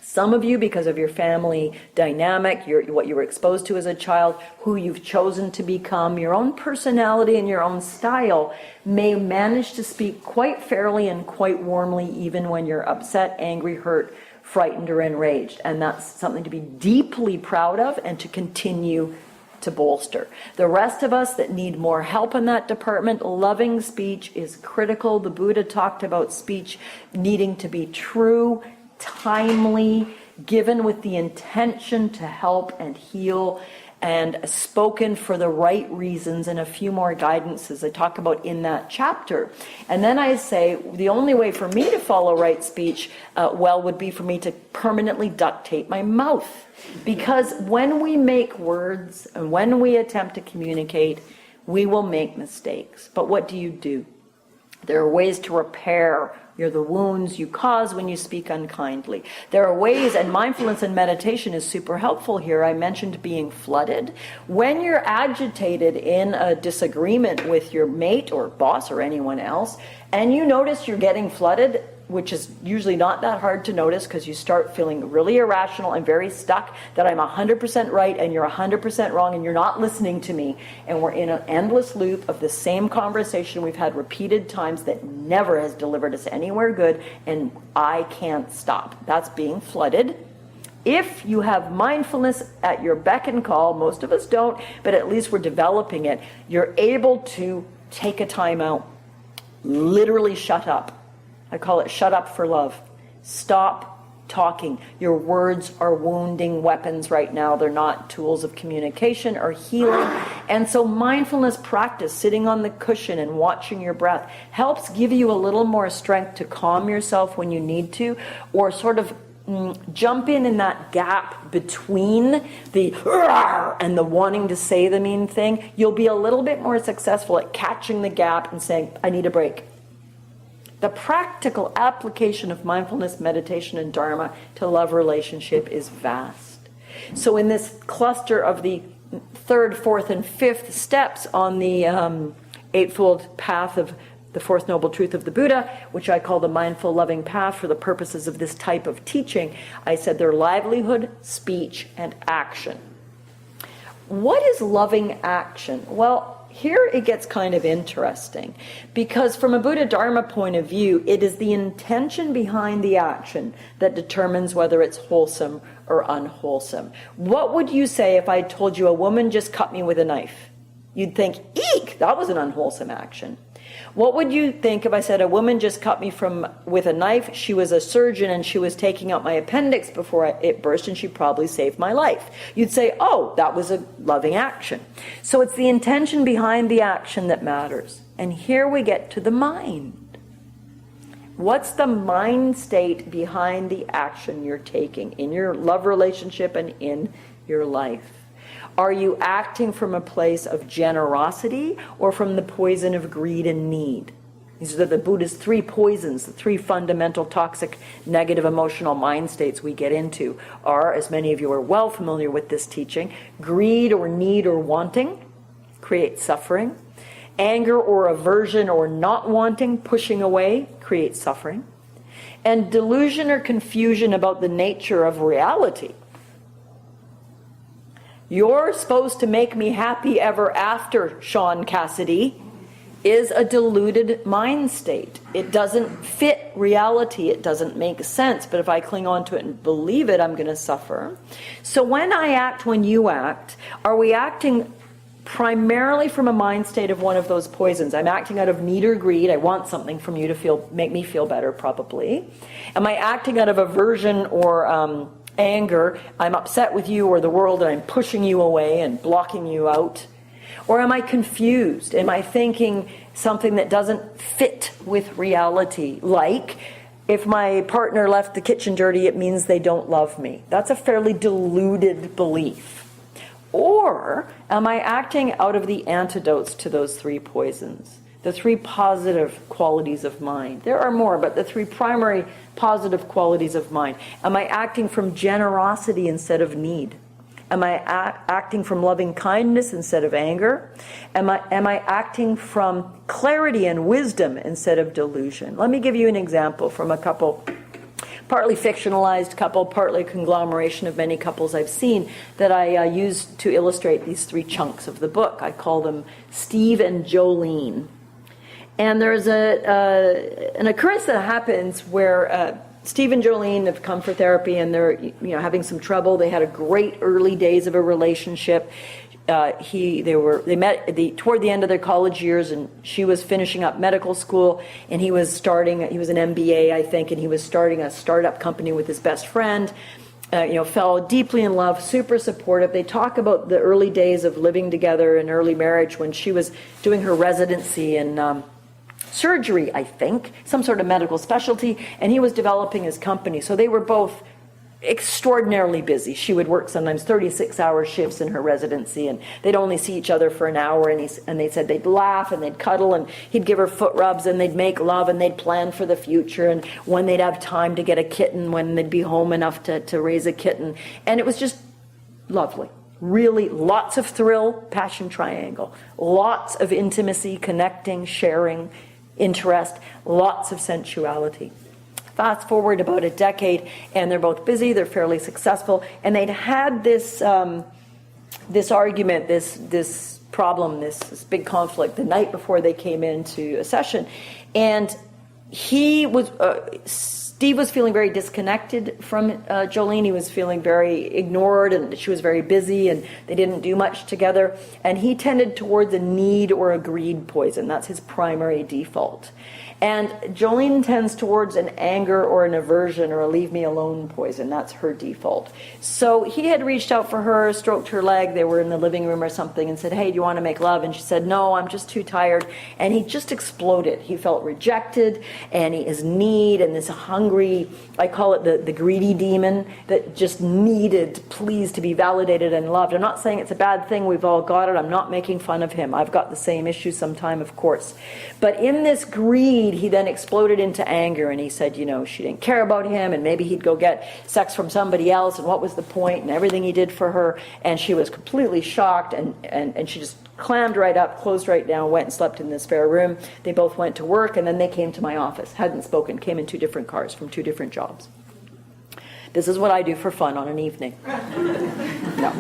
Some of you, because of your family dynamic, what you were exposed to as a child, who you've chosen to become, your own personality and your own style, may manage to speak quite fairly and quite warmly even when you're upset, angry, hurt, frightened, or enraged. And that's something to be deeply proud of and to continue to bolster. The rest of us that need more help in that department, loving speech is critical. The Buddha talked about speech needing to be true, timely, given with the intention to help and heal, and spoken for the right reasons, and a few more guidances I talk about in that chapter. And then I say the only way for me to follow right speech well would be for me to permanently duct tape my mouth. Because when we make words and when we attempt to communicate, we will make mistakes. But what do? There are ways to repair the wounds you cause when you speak unkindly. There are ways, and mindfulness and meditation is super helpful here. I mentioned being flooded. When you're agitated in a disagreement with your mate or boss or anyone else, and you notice you're getting flooded, which is usually not that hard to notice because you start feeling really irrational and very stuck that I'm 100% right and you're 100% wrong and you're not listening to me. And we're in an endless loop of the same conversation we've had repeated times that never has delivered us anywhere good, and I can't stop. That's being flooded. If you have mindfulness at your beck and call, most of us don't, but at least we're developing it, you're able to take a time out, literally shut up. I call it shut up for love. Stop talking. Your words are wounding weapons right now. They're not tools of communication or healing. And so mindfulness practice, sitting on the cushion and watching your breath, helps give you a little more strength to calm yourself when you need to, or sort of jump in that gap between the and the wanting to say the mean thing. You'll be a little bit more successful at catching the gap and saying, I need a break. The practical application of mindfulness, meditation, and Dharma to love relationship is vast. So in this cluster of the third, fourth, and fifth steps on the Eightfold Path of the Fourth Noble Truth of the Buddha, which I call the mindful loving path for the purposes of this type of teaching, I said they're livelihood, speech, and action. What is loving action? Well, here it gets kind of interesting, because from a Buddha Dharma point of view, it is the intention behind the action that determines whether it's wholesome or unwholesome. What would you say if I told you a woman just cut me with a knife? You'd think, eek, that was an unwholesome action. What would you think if I said a woman just cut me with a knife, she was a surgeon and she was taking out my appendix before it burst and she probably saved my life? You'd say, oh, that was a loving action. So it's the intention behind the action that matters. And here we get to the mind. What's the mind state behind the action you're taking in your love relationship and in your life? Are you acting from a place of generosity or from the poison of greed and need? These are the Buddha's three poisons, the three fundamental toxic negative emotional mind states we get into are, as many of you are well familiar with this teaching, greed or need or wanting, creates suffering. Anger or aversion or not wanting, pushing away, creates suffering. And delusion or confusion about the nature of reality. You're supposed to make me happy ever after, Sean Cassidy, is a deluded mind state. It doesn't fit reality. It doesn't make sense. But if I cling on to it and believe it, I'm going to suffer. So when I act, when you act, are we acting primarily from a mind state of one of those poisons? I'm acting out of need or greed. I want something from you to make me feel better, probably. Am I acting out of aversion or anger? I'm upset with you or the world and I'm pushing you away and blocking you out. Or am I confused? Am I thinking something that doesn't fit with reality? Like, if my partner left the kitchen dirty, it means they don't love me. That's a fairly deluded belief. Or am I acting out of the antidotes to those three poisons? The three positive qualities of mind. There are more, but the three primary positive qualities of mind. Am I acting from generosity instead of need? Am I acting from loving kindness instead of anger? Am I acting from clarity and wisdom instead of delusion? Let me give you an example from a couple, partly fictionalized couple, partly a conglomeration of many couples I've seen that I use to illustrate these three chunks of the book. I call them Steve and Jolene. And there's an occurrence that happens where Steve and Jolene have come for therapy and they're having some trouble. They had a great early days of a relationship. They met toward the end of their college years, and she was finishing up medical school, and he was an MBA, I think, and he was starting a startup company with his best friend. Fell deeply in love, super supportive. They talk about the early days of living together in early marriage when she was doing her residency in surgery, I think, some sort of medical specialty, and he was developing his company. So they were both extraordinarily busy. She would work sometimes 36-hour shifts in her residency, and they'd only see each other for an hour, and they said they'd laugh and they'd cuddle, and he'd give her foot rubs, and they'd make love, and they'd plan for the future, and when they'd have time to get a kitten, when they'd be home enough to raise a kitten. And it was just lovely. Really lots of thrill, passion triangle, lots of intimacy, connecting, sharing, interest, lots of sensuality. Fast forward about a decade, and they're both busy, they're fairly successful, and they'd had this argument, this problem, this big conflict the night before they came into a session. And Steve was feeling very disconnected from Jolene. He was feeling very ignored, and she was very busy, and they didn't do much together. And he tended towards a need or a greed poison. That's his primary default. And Jolene tends towards an anger or an aversion or a leave me alone poison. That's her default. So he had reached out for her, stroked her leg. They were in the living room or something and said, hey, do you want to make love? And she said, no, I'm just too tired. And he just exploded. He felt rejected, and his need and this hungry, I call it the greedy demon that just needed, pleased to be validated and loved. I'm not saying it's a bad thing. We've all got it. I'm not making fun of him. I've got the same issue sometime, of course. But in this greed, he then exploded into anger, and he said, she didn't care about him, and maybe he'd go get sex from somebody else, and what was the point, and everything he did for her. And she was completely shocked, and she just clammed right up, closed right down, went and slept in the spare room. They both went to work, and then they came to my office, hadn't spoken, came in two different cars from two different jobs. This is what I do for fun on an evening. No.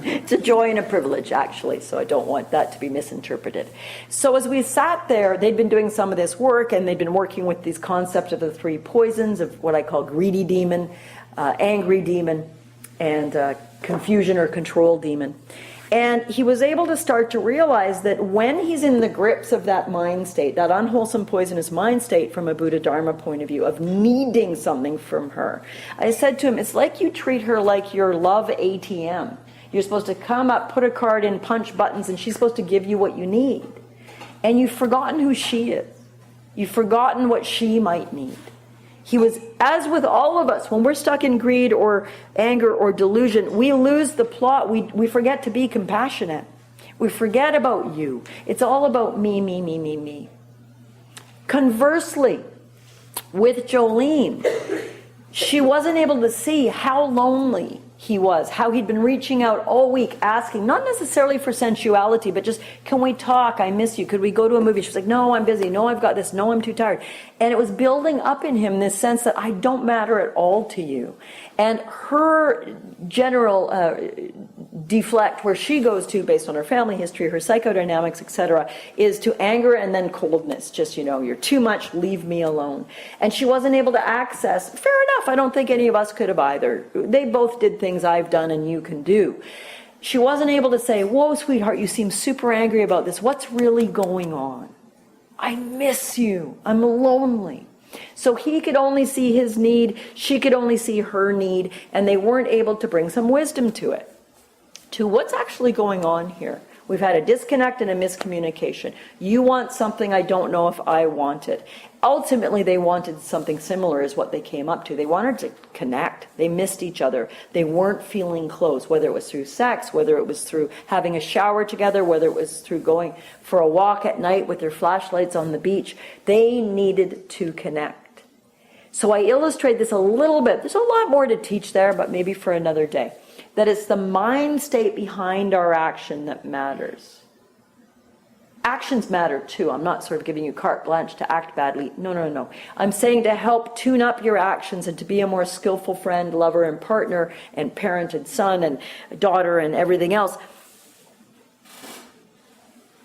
It's a joy and a privilege, actually, so I don't want that to be misinterpreted. So as we sat there, they'd been doing some of this work, and they'd been working with these concepts of the three poisons of what I call greedy demon, angry demon, and confusion or control demon. And he was able to start to realize that when he's in the grips of that mind state, that unwholesome, poisonous mind state from a Buddha Dharma point of view, of needing something from her, I said to him, it's like you treat her like your love ATM. You're supposed to come up, put a card in, punch buttons, and she's supposed to give you what you need. And you've forgotten who she is. You've forgotten what she might need. He was, as with all of us, when we're stuck in greed or anger or delusion, we lose the plot. We forget to be compassionate. We forget about you. It's all about me, me, me, me, me. Conversely, with Jolene, she wasn't able to see how lonely he was, how he'd been reaching out all week asking, not necessarily for sensuality, but just, can we talk? I miss you. Could we go to a movie? She was like, no, I'm busy. No, I've got this. No, I'm too tired. And it was building up in him this sense that I don't matter at all to you. And her general deflect, where she goes to based on her family history, her psychodynamics, etc., is to anger and then coldness. Just, you're too much, leave me alone. And she wasn't able to access, fair enough, I don't think any of us could have either. They both did things I've done and you can do. She wasn't able to say, whoa, sweetheart, you seem super angry about this. What's really going on? I miss you. I'm lonely. So he could only see his need, she could only see her need, and they weren't able to bring some wisdom to it. To what's actually going on here. We've had a disconnect and a miscommunication. You want something, I don't know if I want it. Ultimately, they wanted something similar is what they came up to. They wanted to connect. They missed each other. They weren't feeling close, whether it was through sex, whether it was through having a shower together, whether it was through going for a walk at night with their flashlights on the beach. They needed to connect. So I illustrate this a little bit. There's a lot more to teach there, but maybe for another day. That it's the mind state behind our action that matters. Actions matter too. I'm not sort of giving you carte blanche to act badly. No. I'm saying to help tune up your actions and to be a more skillful friend, lover, and partner, and parent, and son, and daughter, and everything else.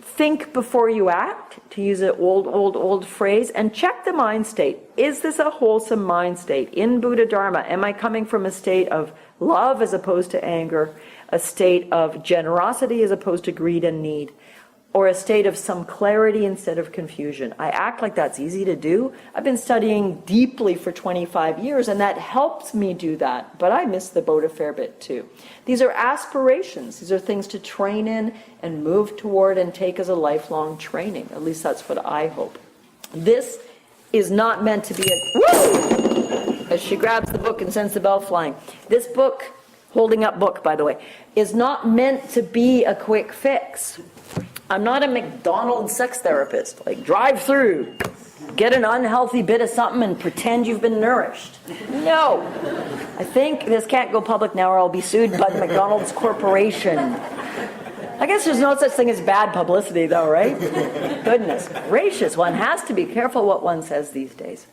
Think before you act, to use an old phrase, and check the mind state. Is this a wholesome mind state? In Buddha Dharma, am I coming from a state of love as opposed to anger, a state of generosity as opposed to greed and need, or a state of some clarity instead of confusion? I act like that's easy to do. I've been studying deeply for 25 years, and that helps me do that, but I miss the boat a fair bit too. These are aspirations. These are things to train in and move toward and take as a lifelong training. At least that's what I hope. This is not meant to be woo! As she grabs the book and sends the bell flying. This book, holding up book, by the way, is not meant to be a quick fix. I'm not a McDonald's sex therapist. Like, drive through, get an unhealthy bit of something and pretend you've been nourished. No. I think this can't go public now or I'll be sued by the McDonald's Corporation. I guess there's no such thing as bad publicity though, right? Goodness gracious, one has to be careful what one says these days.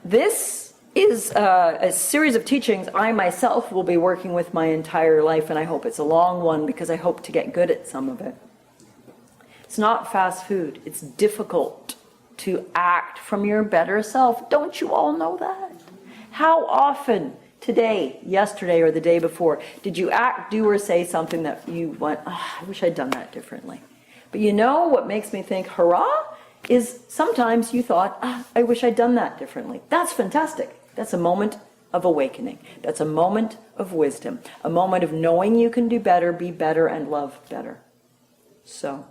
This is a series of teachings I myself will be working with my entire life, and I hope it's a long one because I hope to get good at some of it. It's not fast food. It's difficult to act from your better self. Don't you all know that? How often today, yesterday, or the day before did you act, do, or say something that you went, I wish I'd done that differently? But you know what makes me think, hurrah? Is sometimes you thought, I wish I'd done that differently. That's fantastic. That's a moment of awakening. That's a moment of wisdom. A moment of knowing you can do better, be better, and love better. So,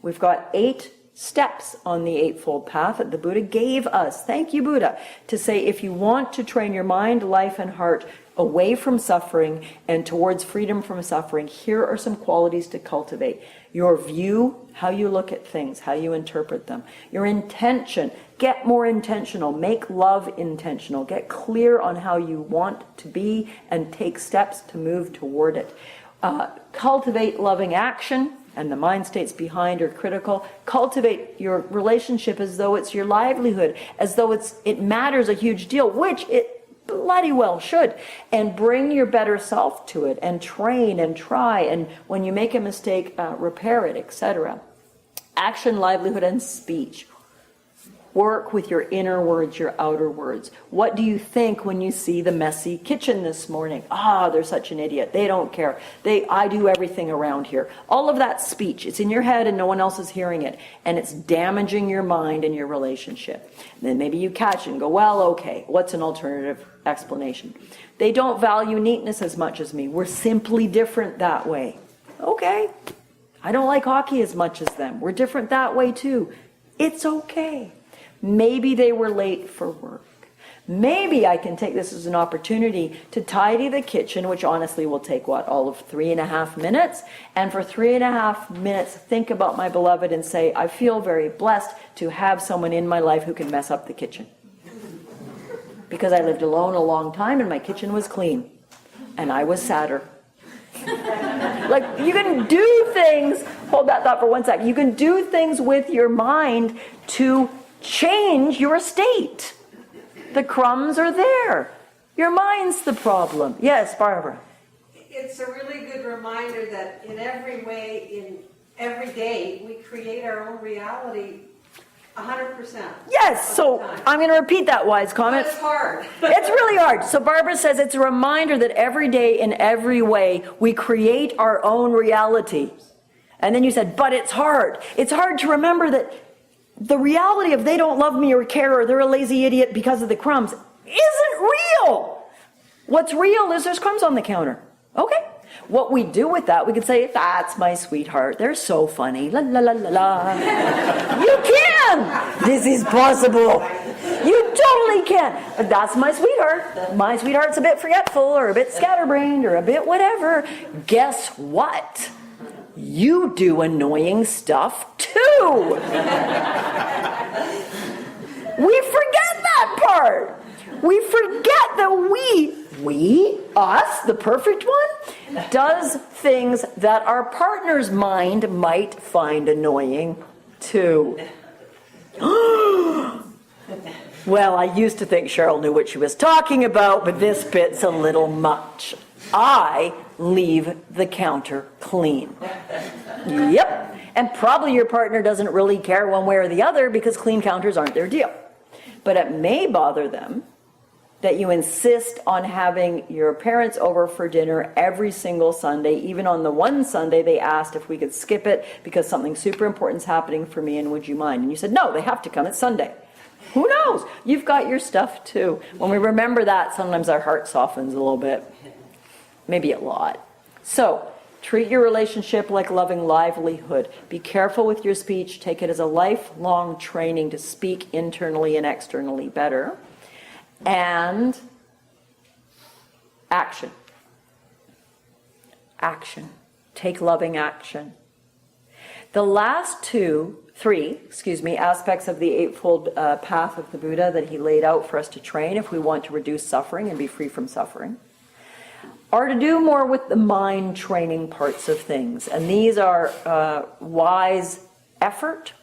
we've got 8 steps on the Eightfold Path that the Buddha gave us. Thank you, Buddha. To say if you want to train your mind, life, and heart away from suffering and towards freedom from suffering, here are some qualities to cultivate. Your view, how you look at things, how you interpret them. Your intention, get more intentional. Make love intentional. Get clear on how you want to be and take steps to move toward it. Cultivate loving action, and the mind states behind are critical. Cultivate your relationship as though it's your livelihood, as though it matters a huge deal, which it bloody well should. And bring your better self to it, and train and try, and when you make a mistake, repair it, etc. Action, livelihood, and speech. Work with your inner words, your outer words. What do you think when you see the messy kitchen this morning? They're such an idiot. They don't care. I do everything around here. All of that speech, it's in your head and no one else is hearing it. And it's damaging your mind and your relationship. And then maybe you catch it and go, well, okay, what's an alternative explanation? They don't value neatness as much as me. We're simply different that way. Okay. I don't like hockey as much as them. We're different that way too. It's okay. Maybe they were late for work. Maybe I can take this as an opportunity to tidy the kitchen, which honestly will take, all of 3.5 minutes? And for 3.5 minutes, think about my beloved and say, I feel very blessed to have someone in my life who can mess up the kitchen. because I lived alone a long time and my kitchen was clean. And I was sadder. Like, you can do things, hold that thought for 1 second. You can do things with your mind to change your state. The crumbs are there. Your mind's the problem. Yes, Barbara. It's a really good reminder that in every way, in every day, we create our own reality 100%. Yes, so I'm going to repeat that wise comment. But it's hard. It's really hard. So Barbara says it's a reminder that every day, in every way, we create our own reality. And then you said, but it's hard. It's hard to remember that the reality of they don't love me or care or they're a lazy idiot because of the crumbs isn't real. What's real is there's crumbs on the counter. Okay. What we do with that, we could say, that's my sweetheart. They're so funny. La la la la la. You can. This is possible. You totally can. But that's my sweetheart. My sweetheart's a bit forgetful or a bit scatterbrained or a bit whatever. Guess what? You do annoying stuff too. We forget that part. We forget that we, us, the perfect one, does things that our partner's mind might find annoying too. Well, I used to think Cheryl knew what she was talking about, but this bit's a little much. I leave the counter clean. Yep. And probably your partner doesn't really care one way or the other because clean counters aren't their deal. But it may bother them that you insist on having your parents over for dinner every single Sunday. Even on the one Sunday, they asked if we could skip it because something super important is happening for me and would you mind? And you said, no, they have to come. It's Sunday. Who knows? You've got your stuff too. When we remember that, sometimes our heart softens a little bit. Maybe a lot. So, treat your relationship like loving livelihood. Be careful with your speech. Take it as a lifelong training to speak internally and externally better. And action. Action. Take loving action. The last three aspects of the Eightfold Path of the Buddha that he laid out for us to train if we want to reduce suffering and be free from suffering are to do more with the mind training parts of things. And these are wise effort,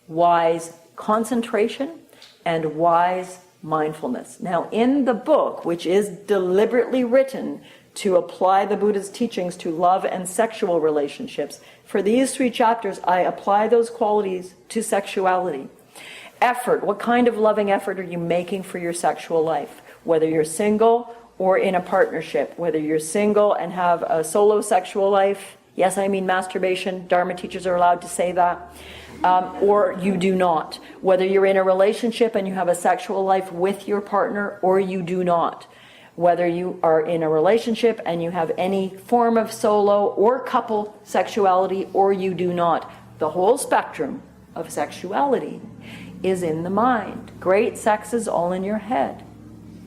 wise concentration, and wise mindfulness. Now, in the book, which is deliberately written to apply the Buddha's teachings to love and sexual relationships, for these 3 chapters, I apply those qualities to sexuality. Effort. What kind of loving effort are you making for your sexual life? Whether you're single or in a partnership, whether you're single and have a solo sexual life, yes, I mean masturbation, Dharma teachers are allowed to say that, or you do not. Whether you're in a relationship and you have a sexual life with your partner or you do not. Whether you are in a relationship and you have any form of solo or couple sexuality or you do not. The whole spectrum of sexuality is in the mind. Great sex is all in your head,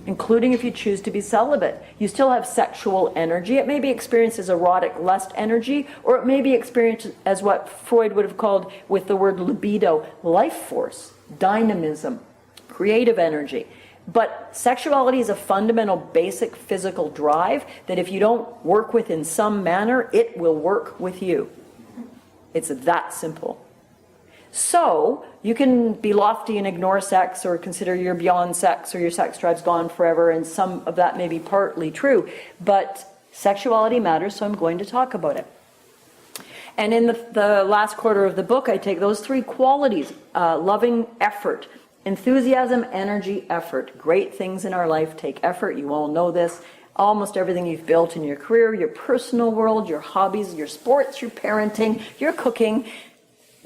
including if you choose to be celibate. You still have sexual energy. It may be experienced as erotic lust energy, or it may be experienced as what Freud would have called, with the word libido, life force, dynamism, creative energy. But sexuality is a fundamental, basic physical drive that if you don't work with in some manner, it will work with you. It's that simple. So, you can be lofty and ignore sex or consider you're beyond sex or your sex drive's gone forever, and some of that may be partly true. But sexuality matters, so I'm going to talk about it. And in the last quarter of the book, I take those 3 qualities, loving effort, enthusiasm, energy, effort. Great things in our life take effort. You all know this. Almost everything you've built in your career, your personal world, your hobbies, your sports, your parenting, your cooking,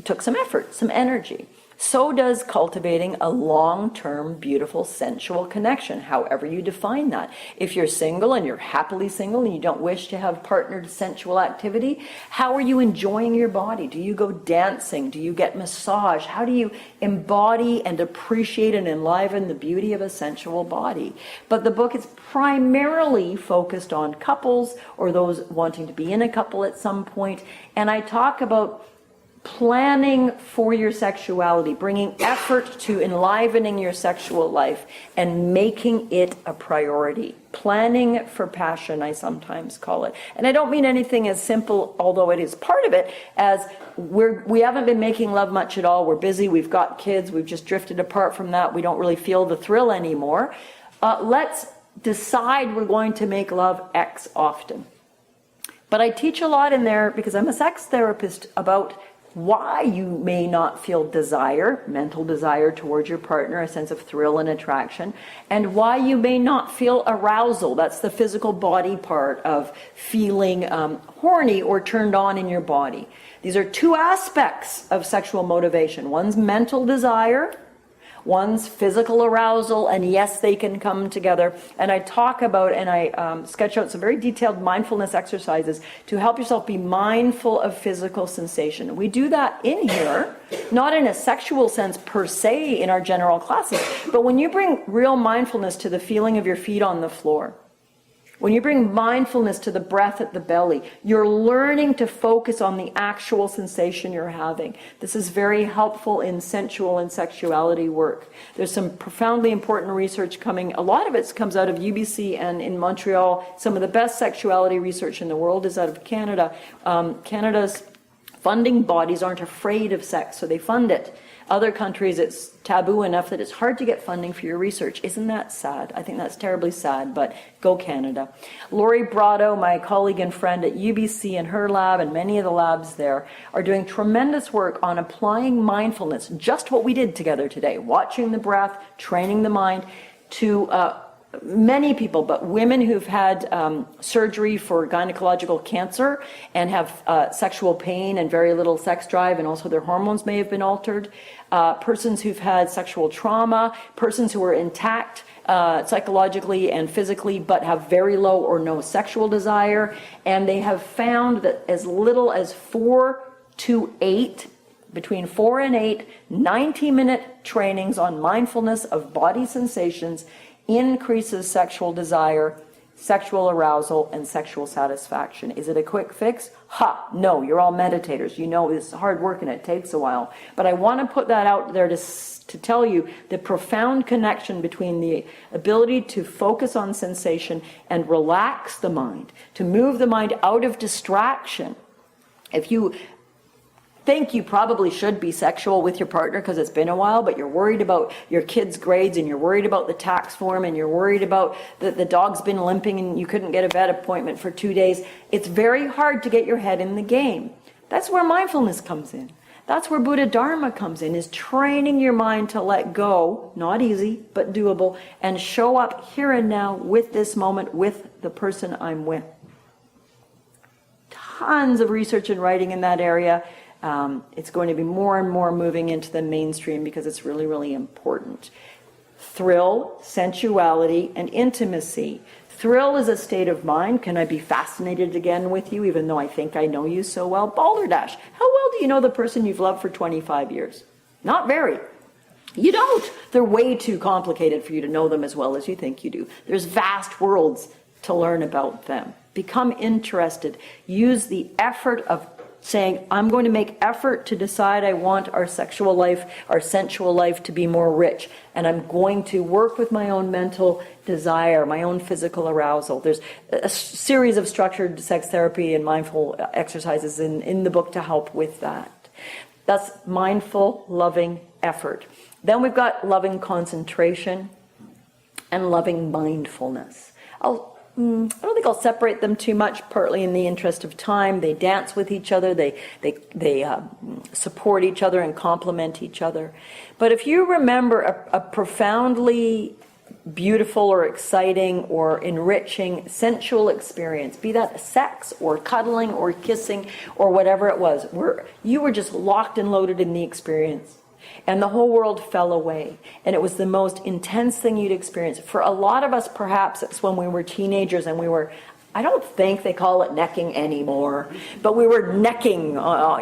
took some effort, some energy. So does cultivating a long-term, beautiful, sensual connection, however you define that. If you're single and you're happily single and you don't wish to have partnered sensual activity, how are you enjoying your body? Do you go dancing? Do you get massage? How do you embody and appreciate and enliven the beauty of a sensual body? But the book is primarily focused on couples or those wanting to be in a couple at some point, and I talk about planning for your sexuality, bringing effort to enlivening your sexual life and making it a priority. Planning for passion, I sometimes call it. And I don't mean anything as simple, although it is part of it, as we haven't been making love much at all. We're busy, we've got kids, we've just drifted apart from that. We don't really feel the thrill anymore. Let's decide we're going to make love X often. But I teach a lot in there, because I'm a sex therapist, about why you may not feel desire, mental desire towards your partner, a sense of thrill and attraction, and why you may not feel arousal. That's the physical body part of feeling horny or turned on in your body. These are two aspects of sexual motivation. One's mental desire, one's physical arousal, and yes, they can come together. And I talk about, and I sketch out some very detailed mindfulness exercises to help yourself be mindful of physical sensation. We do that in here, not in a sexual sense per se in our general classes, but when you bring real mindfulness to the feeling of your feet on the floor, when you bring mindfulness to the breath at the belly, you're learning to focus on the actual sensation you're having. This is very helpful in sensual and sexuality work. There's some profoundly important research coming. A lot of it comes out of UBC and in Montreal. Some of the best sexuality research in the world is out of Canada. Canada's funding bodies aren't afraid of sex, so they fund it. Other countries, it's taboo enough that it's hard to get funding for your research. Isn't that sad? I think that's terribly sad, but go Canada. Lori Brotto, my colleague and friend at UBC, and her lab and many of the labs there are doing tremendous work on applying mindfulness, just what we did together today, watching the breath, training the mind, to many people, but women who've had surgery for gynecological cancer and have sexual pain and very little sex drive, and also their hormones may have been altered, persons who've had sexual trauma, persons who are intact psychologically and physically but have very low or no sexual desire, and they have found that as little as 4 to 8, between 4 and 8, 90-minute trainings on mindfulness of body sensations increases sexual desire, sexual arousal, and sexual satisfaction. Is it a quick fix? No, you're all meditators. You know it's hard work and it takes a while. But I want to put that out there to tell you the profound connection between the ability to focus on sensation and relax the mind, to move the mind out of distraction. If you think you probably should be sexual with your partner because it's been a while, but you're worried about your kids' grades, and you're worried about the tax form, and you're worried about the dog's been limping and you couldn't get a vet appointment for 2 days, it's very hard to get your head in the game. That's where mindfulness comes in. That's where Buddha Dharma comes in, is training your mind to let go, not easy, but doable, and show up here and now with this moment, with the person I'm with. Tons of research and writing in that area. It's going to be more and more moving into the mainstream because it's really, really important. Thrill, sensuality, and intimacy. Thrill is a state of mind. Can I be fascinated again with you, even though I think I know you so well? Balderdash. How well do you know the person you've loved for 25 years? Not very. You don't. They're way too complicated for you to know them as well as you think you do. There's vast worlds to learn about them. Become interested. Use the effort of saying, I'm going to make effort to decide I want our sexual life, our sensual life to be more rich. And I'm going to work with my own mental desire, my own physical arousal. There's a series of structured sex therapy and mindful exercises in the book to help with that. That's mindful, loving effort. Then we've got loving concentration and loving mindfulness. I don't think I'll separate them too much, partly in the interest of time. They dance with each other, they support each other and complement each other. But if you remember a profoundly beautiful or exciting or enriching sensual experience, be that sex or cuddling or kissing or whatever it was, where you were just locked and loaded in the experience, and the whole world fell away, and it was the most intense thing you'd experienced. For a lot of us, perhaps it's when we were teenagers and we were, I don't think they call it necking anymore, but we were necking,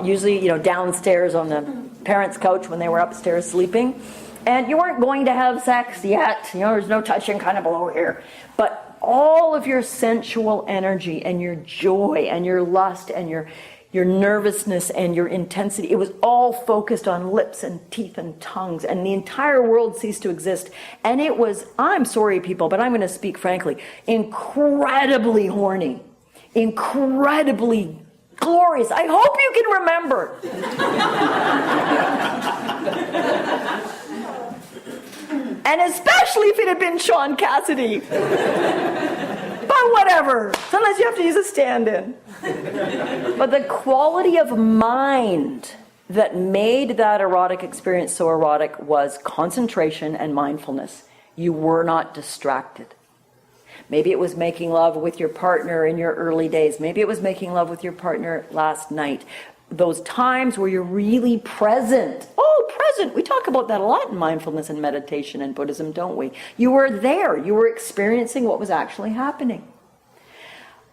usually, downstairs on the parents' couch when they were upstairs sleeping, and you weren't going to have sex yet. There's no touching kind of below here, but all of your sensual energy and your joy and your lust and your your nervousness and your intensity. It was all focused on lips and teeth and tongues, and the entire world ceased to exist. And it was, I'm sorry people, but I'm going to speak frankly, incredibly horny, incredibly glorious. I hope you can remember. And especially if it had been Sean Cassidy. But whatever. Sometimes you have to use a stand-in. But the quality of mind that made that erotic experience so erotic was concentration and mindfulness. You were not distracted. Maybe it was making love with your partner in your early days. Maybe it was making love with your partner last night. Those times where you're really present. Oh, present. We talk about that a lot in mindfulness and meditation and Buddhism, don't we? You were there. You were experiencing what was actually happening.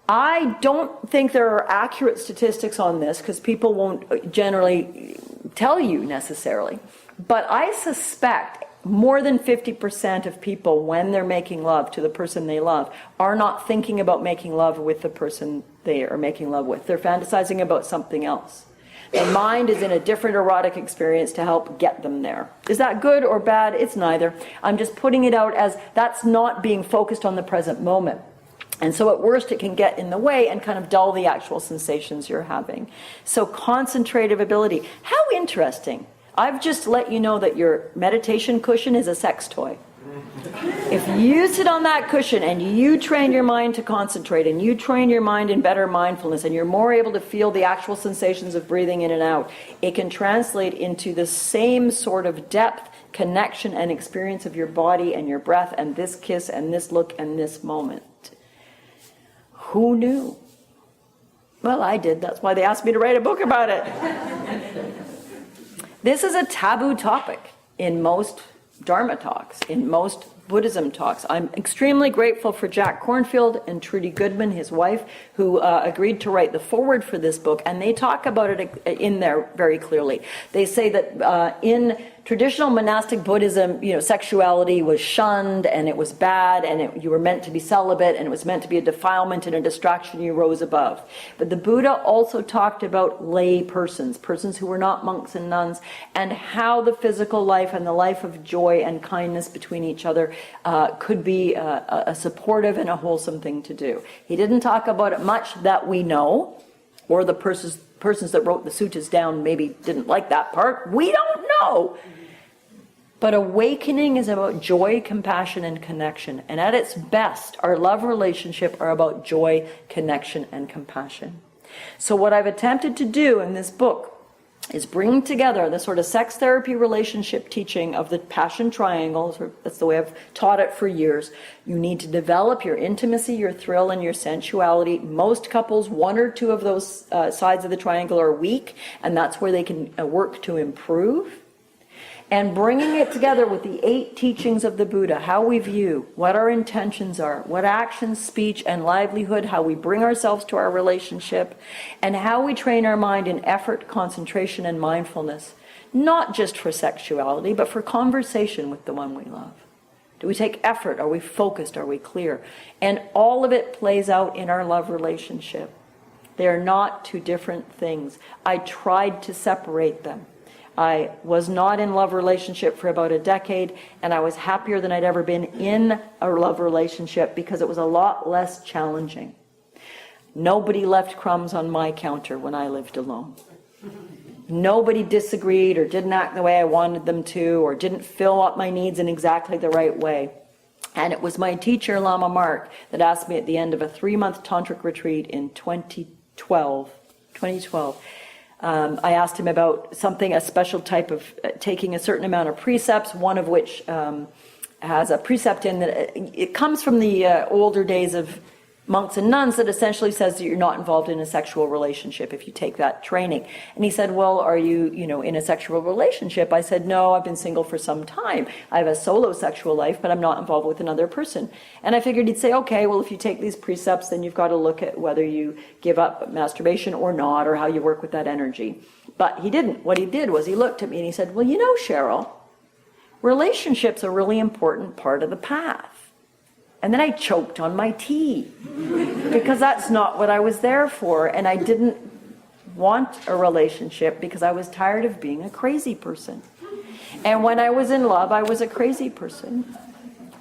I don't think there are accurate statistics on this because people won't generally tell you necessarily. But I suspect more than 50% of people, when they're making love to the person they love, are not thinking about making love with the person they are making love with. They're fantasizing about something else. Their mind is in a different erotic experience to help get them there. Is that good or bad? It's neither. I'm just putting it out as that's not being focused on the present moment. And so at worst, it can get in the way and kind of dull the actual sensations you're having. So concentrative ability. How interesting. I've just let you know that your meditation cushion is a sex toy. If you sit on that cushion and you train your mind to concentrate and you train your mind in better mindfulness and you're more able to feel the actual sensations of breathing in and out, it can translate into the same sort of depth, connection, and experience of your body and your breath and this kiss and this look and this moment. Who knew? Well, I did. That's why they asked me to write a book about it. This is a taboo topic in most Dharma talks, in most Buddhism talks. I'm extremely grateful for Jack Cornfield and Trudy Goodman, his wife, who agreed to write the foreword for this book, and they talk about it in there very clearly. They say that in traditional monastic Buddhism, sexuality was shunned and it was bad and you were meant to be celibate and it was meant to be a defilement and a distraction you rose above. But the Buddha also talked about lay persons who were not monks and nuns, and how the physical life and the life of joy and kindness between each other could be a supportive and a wholesome thing to do. He didn't talk about it much that we know, or the persons that wrote the suttas down maybe didn't like that part. We don't know. But awakening is about joy, compassion, and connection. And at its best, our love relationship are about joy, connection, and compassion. So what I've attempted to do in this book is bring together the sort of sex therapy relationship teaching of the passion triangle. That's the way I've taught it for years. You need to develop your intimacy, your thrill, and your sensuality. Most couples, one or two of those sides of the triangle are weak, and that's where they can work to improve. And bringing it together with the 8 teachings of the Buddha, how we view, what our intentions are, what actions, speech, and livelihood, how we bring ourselves to our relationship, and how we train our mind in effort, concentration, and mindfulness, not just for sexuality, but for conversation with the one we love. Do we take effort? Are we focused? Are we clear? And all of it plays out in our love relationship. They are not two different things. I tried to separate them. I was not in love relationship for about a decade, and I was happier than I'd ever been in a love relationship because it was a lot less challenging. Nobody left crumbs on my counter when I lived alone. Nobody disagreed or didn't act the way I wanted them to, or didn't fill up my needs in exactly the right way. And it was my teacher, Lama Mark, that asked me at the end of a 3-month tantric retreat in 2012. I asked him about something, a special type of taking a certain amount of precepts, one of which has a precept in that it comes from the older days of monks and nuns that essentially says that you're not involved in a sexual relationship if you take that training. And he said, well, are you, in a sexual relationship? I said, no, I've been single for some time. I have a solo sexual life, but I'm not involved with another person. And I figured he'd say, okay, well, if you take these precepts, then you've got to look at whether you give up masturbation or not, or how you work with that energy. But he didn't. What he did was he looked at me and he said, well, Cheryl, relationships are a really important part of the path. And then I choked on my tea because that's not what I was there for. And I didn't want a relationship because I was tired of being a crazy person. And when I was in love, I was a crazy person.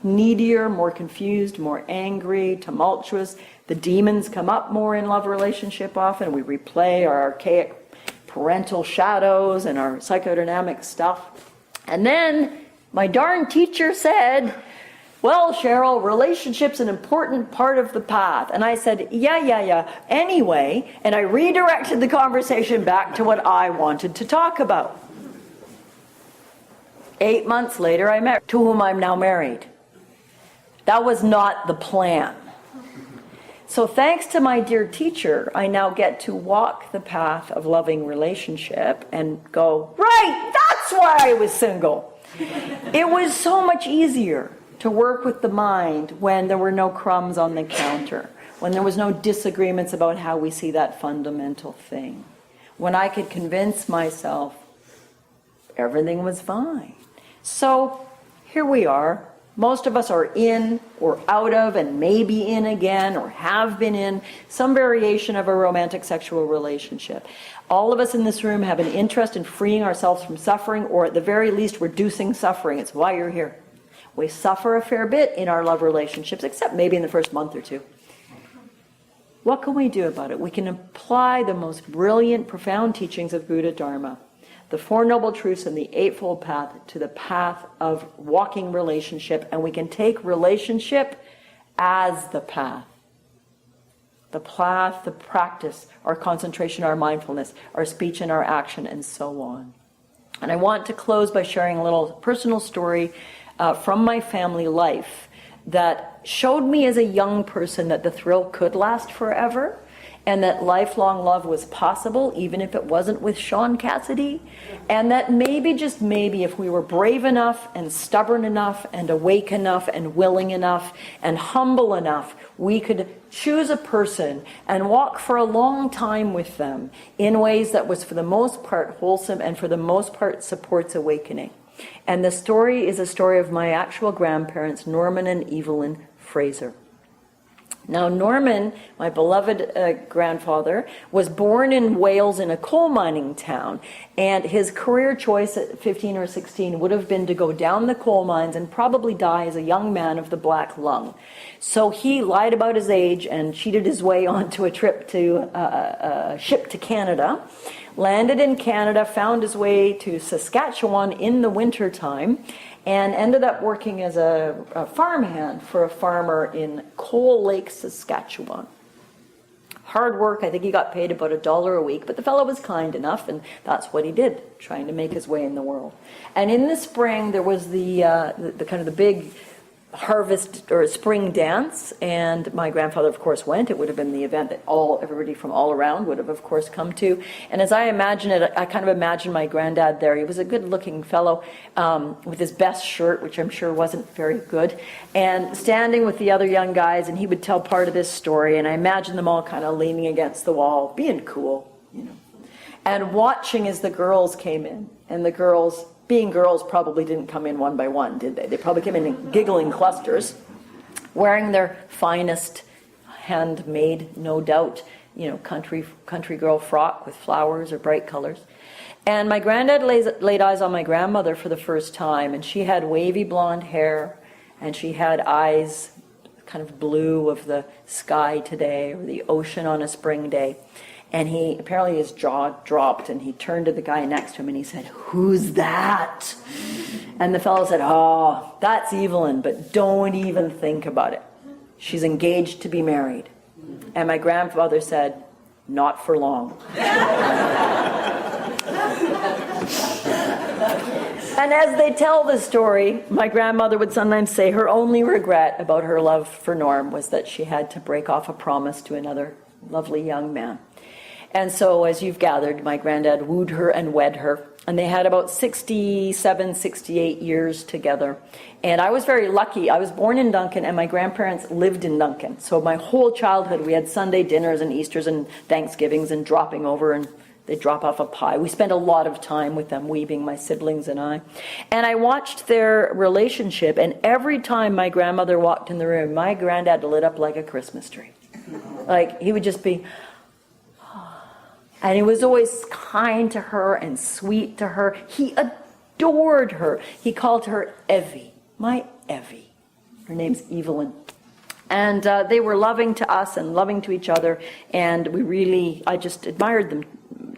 Needier, more confused, more angry, tumultuous. The demons come up more in love relationship often. We replay our archaic parental shadows and our psychodynamic stuff. And then my darn teacher said, well, Cheryl, relationship's an important part of the path. And I said, yeah. Anyway, and I redirected the conversation back to what I wanted to talk about. 8 months later, I met to whom I'm now married. That was not the plan. So thanks to my dear teacher, I now get to walk the path of loving relationship and go, right, that's why I was single. It was so much easier to work with the mind when there were no crumbs on the counter, when there was no disagreements about how we see that fundamental thing, when I could convince myself everything was fine. So here we are. Most of us are in or out of and maybe in again or have been in some variation of a romantic sexual relationship. All of us in this room have an interest in freeing ourselves from suffering, or at the very least reducing suffering. It's why you're here. We suffer a fair bit in our love relationships, except maybe in the first month or two. What can we do about it? We can apply the most brilliant, profound teachings of Buddha Dharma, the Four Noble Truths and the Eightfold Path, to the path of walking relationship, and we can take relationship as the path. The path, the practice, our concentration, our mindfulness, our speech and our action, and so on. And I want to close by sharing a little personal story from my family life that showed me as a young person that the thrill could last forever, and that lifelong love was possible, even if it wasn't with Sean Cassidy, and that maybe, just maybe, if we were brave enough and stubborn enough and awake enough and willing enough and humble enough, we could choose a person and walk for a long time with them in ways that was for the most part wholesome and for the most part supports awakening. And the story is a story of my actual grandparents, Norman and Evelyn Fraser. Now, Norman, my beloved grandfather, was born in Wales in a coal mining town, and his career choice at 15 or 16 would have been to go down the coal mines and probably die as a young man of the black lung. So he lied about his age and cheated his way onto a trip to a ship to Canada, landed in Canada, found his way to Saskatchewan in the wintertime, and ended up working as a farmhand for a farmer in Coal Lake, Saskatchewan. Hard work. I think he got paid about $1 a week, but the fellow was kind enough, and that's what he did, trying to make his way in the world. And in the spring, there was the kind of the big harvest or spring dance, and my grandfather, of course, went. It would have been the event that everybody from all around would have, of course, come to. And as I imagine it, I kind of imagine my granddad there. He was a good-looking fellow with his best shirt, which I'm sure wasn't very good, and standing with the other young guys, and he would tell part of this story, and I imagine them all kind of leaning against the wall, being cool, and watching as the girls came in, and the girls, being girls, probably didn't come in one by one, did they? They probably came in giggling clusters, wearing their finest, handmade, no doubt, country girl frock with flowers or bright colors. And my granddad laid eyes on my grandmother for the first time, and she had wavy blonde hair, and she had eyes kind of blue of the sky today or the ocean on a spring day. And apparently his jaw dropped, and he turned to the guy next to him and he said, "Who's that?" And the fellow said, "Oh, that's Evelyn, but don't even think about it. She's engaged to be married." And my grandfather said, "Not for long." And as they tell the story, my grandmother would sometimes say her only regret about her love for Norm was that she had to break off a promise to another lovely young man. And so, as you've gathered, my granddad wooed her and wed her, and they had about 67, 68 years together. And I was very lucky. I was born in Duncan, and my grandparents lived in Duncan. So my whole childhood, we had Sunday dinners and Easters and Thanksgivings and dropping over, and they'd drop off a pie. We spent a lot of time with them, we being my siblings and I. And I watched their relationship, and every time my grandmother walked in the room, my granddad lit up like a Christmas tree. Like, he would just be... And he was always kind to her and sweet to her. He adored her. He called her Evie, my Evie. Her name's Evelyn. And they were loving to us and loving to each other. And I just admired them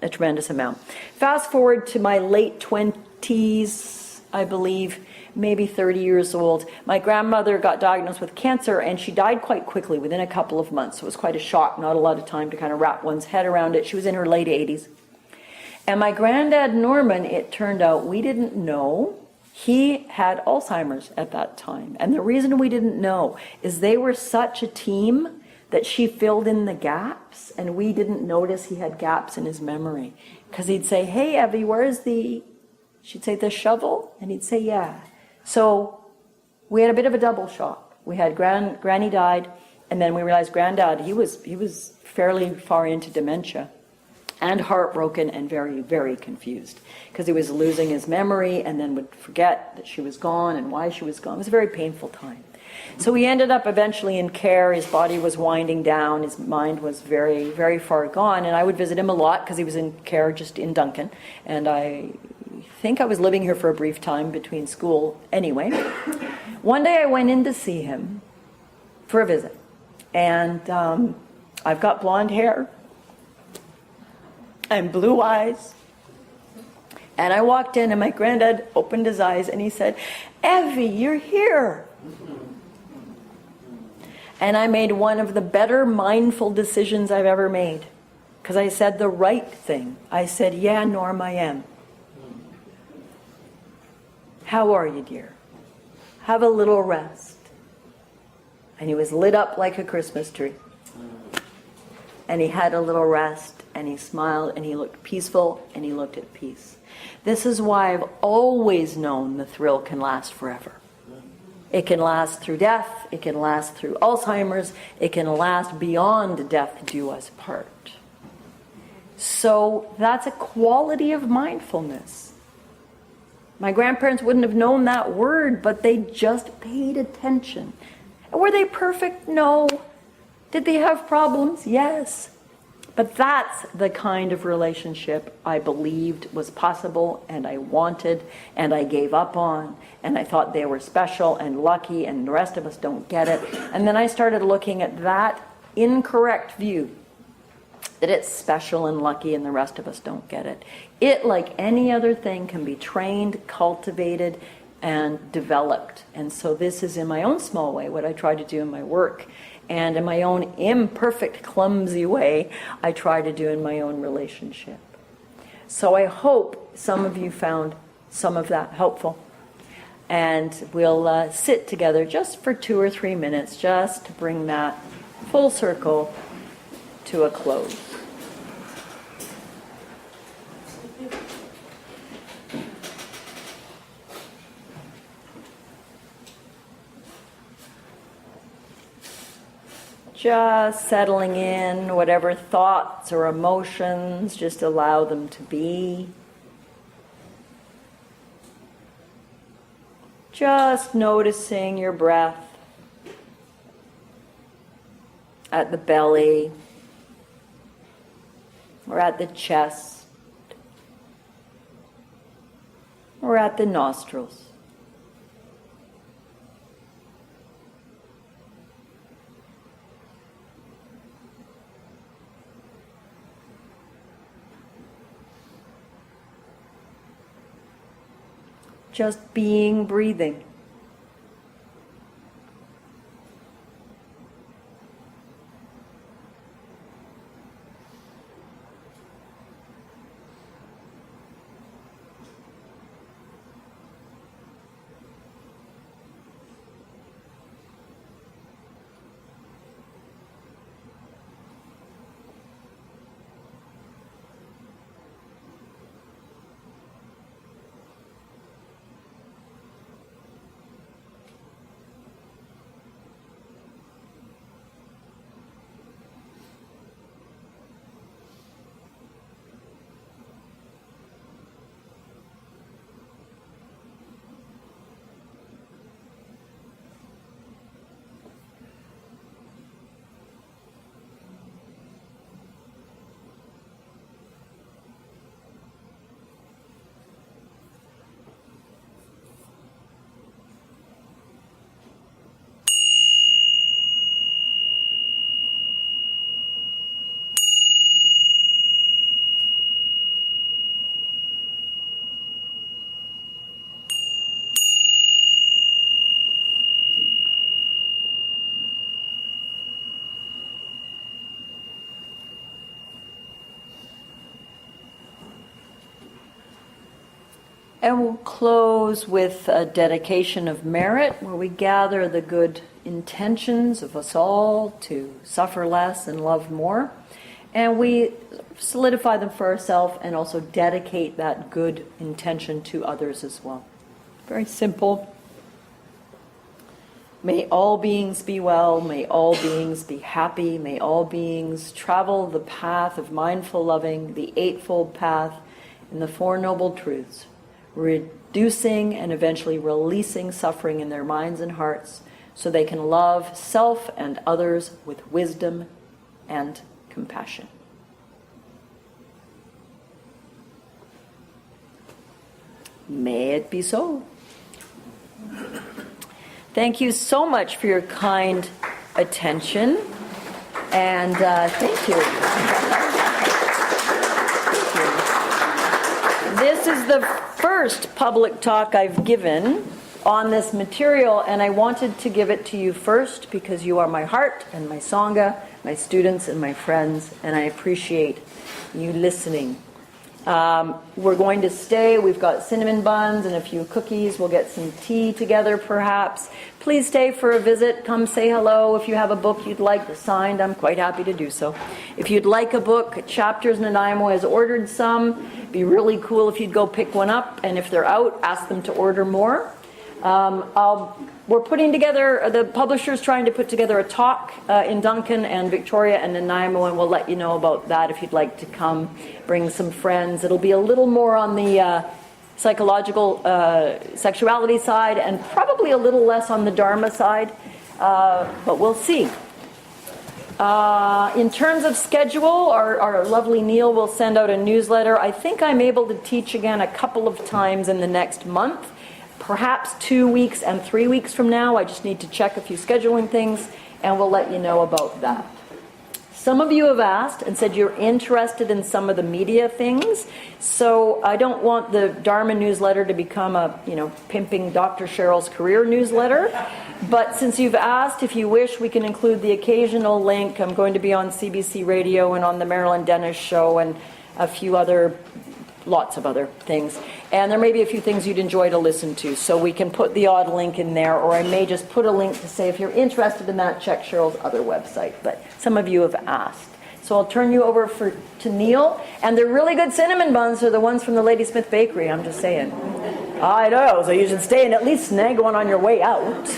a tremendous amount. Fast forward to my late 20s, I believe, maybe 30 years old. My grandmother got diagnosed with cancer, and she died quite quickly, within a couple of months. So it was quite a shock, not a lot of time to kind of wrap one's head around it. She was in her late 80s. And my granddad, Norman, it turned out we didn't know, he had Alzheimer's at that time. And the reason we didn't know is they were such a team that she filled in the gaps, and we didn't notice he had gaps in his memory. Because he'd say, "Hey, Evie, she'd say, "the shovel?" And he'd say, "Yeah." So we had a bit of a double shock. We had Granny died, and then we realized Granddad, he was fairly far into dementia and heartbroken and very, very confused because he was losing his memory and then would forget that she was gone and why she was gone. It was a very painful time. So he ended up eventually in care. His body was winding down. His mind was very, very far gone. And I would visit him a lot because he was in care just in Duncan. And I think I was living here for a brief time between school anyway. One day I went in to see him for a visit. And I've got blonde hair and blue eyes. And I walked in and my granddad opened his eyes and he said, "Evie, you're here." And I made one of the better mindful decisions I've ever made. Because I said the right thing. I said, "Yeah, Norm, I am. How are you, dear? Have a little rest." And he was lit up like a Christmas tree. And he had a little rest, and he smiled, and he looked peaceful, and he looked at peace. This is why I've always known the thrill can last forever. It can last through death, it can last through Alzheimer's, it can last beyond death do us part. So that's a quality of mindfulness. My grandparents wouldn't have known that word, but they just paid attention. Were they perfect? No. Did they have problems? Yes. But that's the kind of relationship I believed was possible, and I wanted, and I gave up on, and I thought they were special and lucky, and the rest of us don't get it. And then I started looking at that incorrect view, that it's special and lucky and the rest of us don't get it. It, like any other thing, can be trained, cultivated, and developed. And so this is, in my own small way, what I try to do in my work. And in my own imperfect, clumsy way, I try to do in my own relationship. So I hope some of you found some of that helpful. And we'll sit together just for 2 or 3 minutes, just to bring that full circle to a close. Just settling in, whatever thoughts or emotions, just allow them to be. Just noticing your breath at the belly or at the chest or at the nostrils. Just being, breathing. And we'll close with a dedication of merit, where we gather the good intentions of us all to suffer less and love more. And we solidify them for ourselves and also dedicate that good intention to others as well. Very simple. May all beings be well, may all beings be happy, may all beings travel the path of mindful loving, the Eightfold Path, and the Four Noble Truths, reducing and eventually releasing suffering in their minds and hearts so they can love self and others with wisdom and compassion. May it be so. Thank you so much for your kind attention, and thank you. This is the first public talk I've given on this material, and I wanted to give it to you first because you are my heart and my Sangha, my students and my friends, and I appreciate you listening. We're going to stay. We've got cinnamon buns and a few cookies. We'll get some tea together perhaps. Please stay for a visit. Come say hello. If you have a book you'd like signed, I'm quite happy to do so. If you'd like a book, Chapters Nanaimo has ordered some. It'd be really cool if you'd go pick one up, and if they're out, ask them to order more. We're putting together, the publisher's trying to put together a talk in Duncan and Victoria and Nanaimo, and we'll let you know about that if you'd like to come, bring some friends. It'll be a little more on the psychological sexuality side and probably a little less on the Dharma side, but we'll see. In terms of schedule, our lovely Neil will send out a newsletter. I think I'm able to teach again a couple of times in the next month. Perhaps 2 weeks and 3 weeks from now. I just need to check a few scheduling things, and we'll let you know about that. Some of you have asked and said you're interested in some of the media things, so I don't want the Dharma newsletter to become a, pimping Dr. Cheryl's career newsletter. But since you've asked, if you wish, we can include the occasional link. I'm going to be on CBC Radio and on the Marilyn Dennis Show and a few other lots of other things. And there may be a few things you'd enjoy to listen to, so we can put the odd link in there, or I may just put a link to say if you're interested in that, check Cheryl's other website. But some of you have asked. So I'll turn you over to Neil. And the really good cinnamon buns are the ones from the Ladysmith Bakery, I'm just saying. I know, so you should stay and at least snag one on your way out.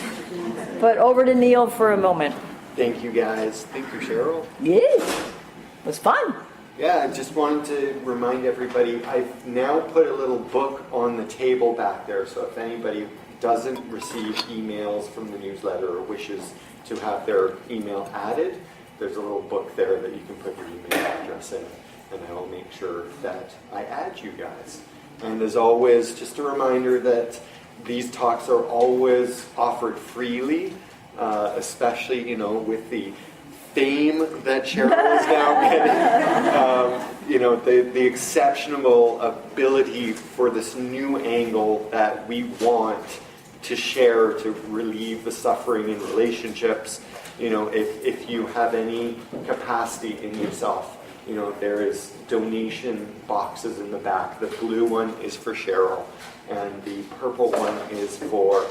But over to Neil for a moment. Thank you, guys. Thank you, Cheryl. Yes, it was fun. Yeah, I just wanted to remind everybody, I've now put a little book on the table back there, so if anybody doesn't receive emails from the newsletter or wishes to have their email added, there's a little book there that you can put your email address in, and I will make sure that I add you guys. And as always, just a reminder that these talks are always offered freely, especially, with the fame that Cheryl is now getting, the exceptional ability for this new angle that we want to share to relieve the suffering in relationships. If you have any capacity in yourself, there is donation boxes in the back. The blue one is for Cheryl, and the purple one is for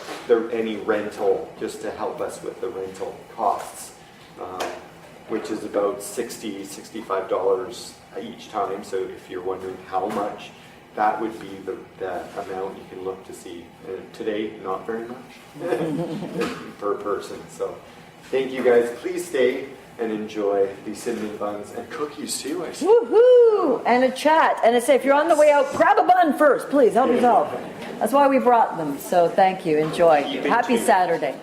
any rental, just to help us with the rental costs. Which is about $60, $65 each time. So if you're wondering how much, that would be the amount you can look to see. And today, not very much per person. So thank you, guys. Please stay and enjoy these cinnamon buns and cookies too. Woohoo! And a chat. And I say, if you're on the way out, grab a bun first, please. Help yourself. That's why we brought them. So thank you. Enjoy. Happy Saturday.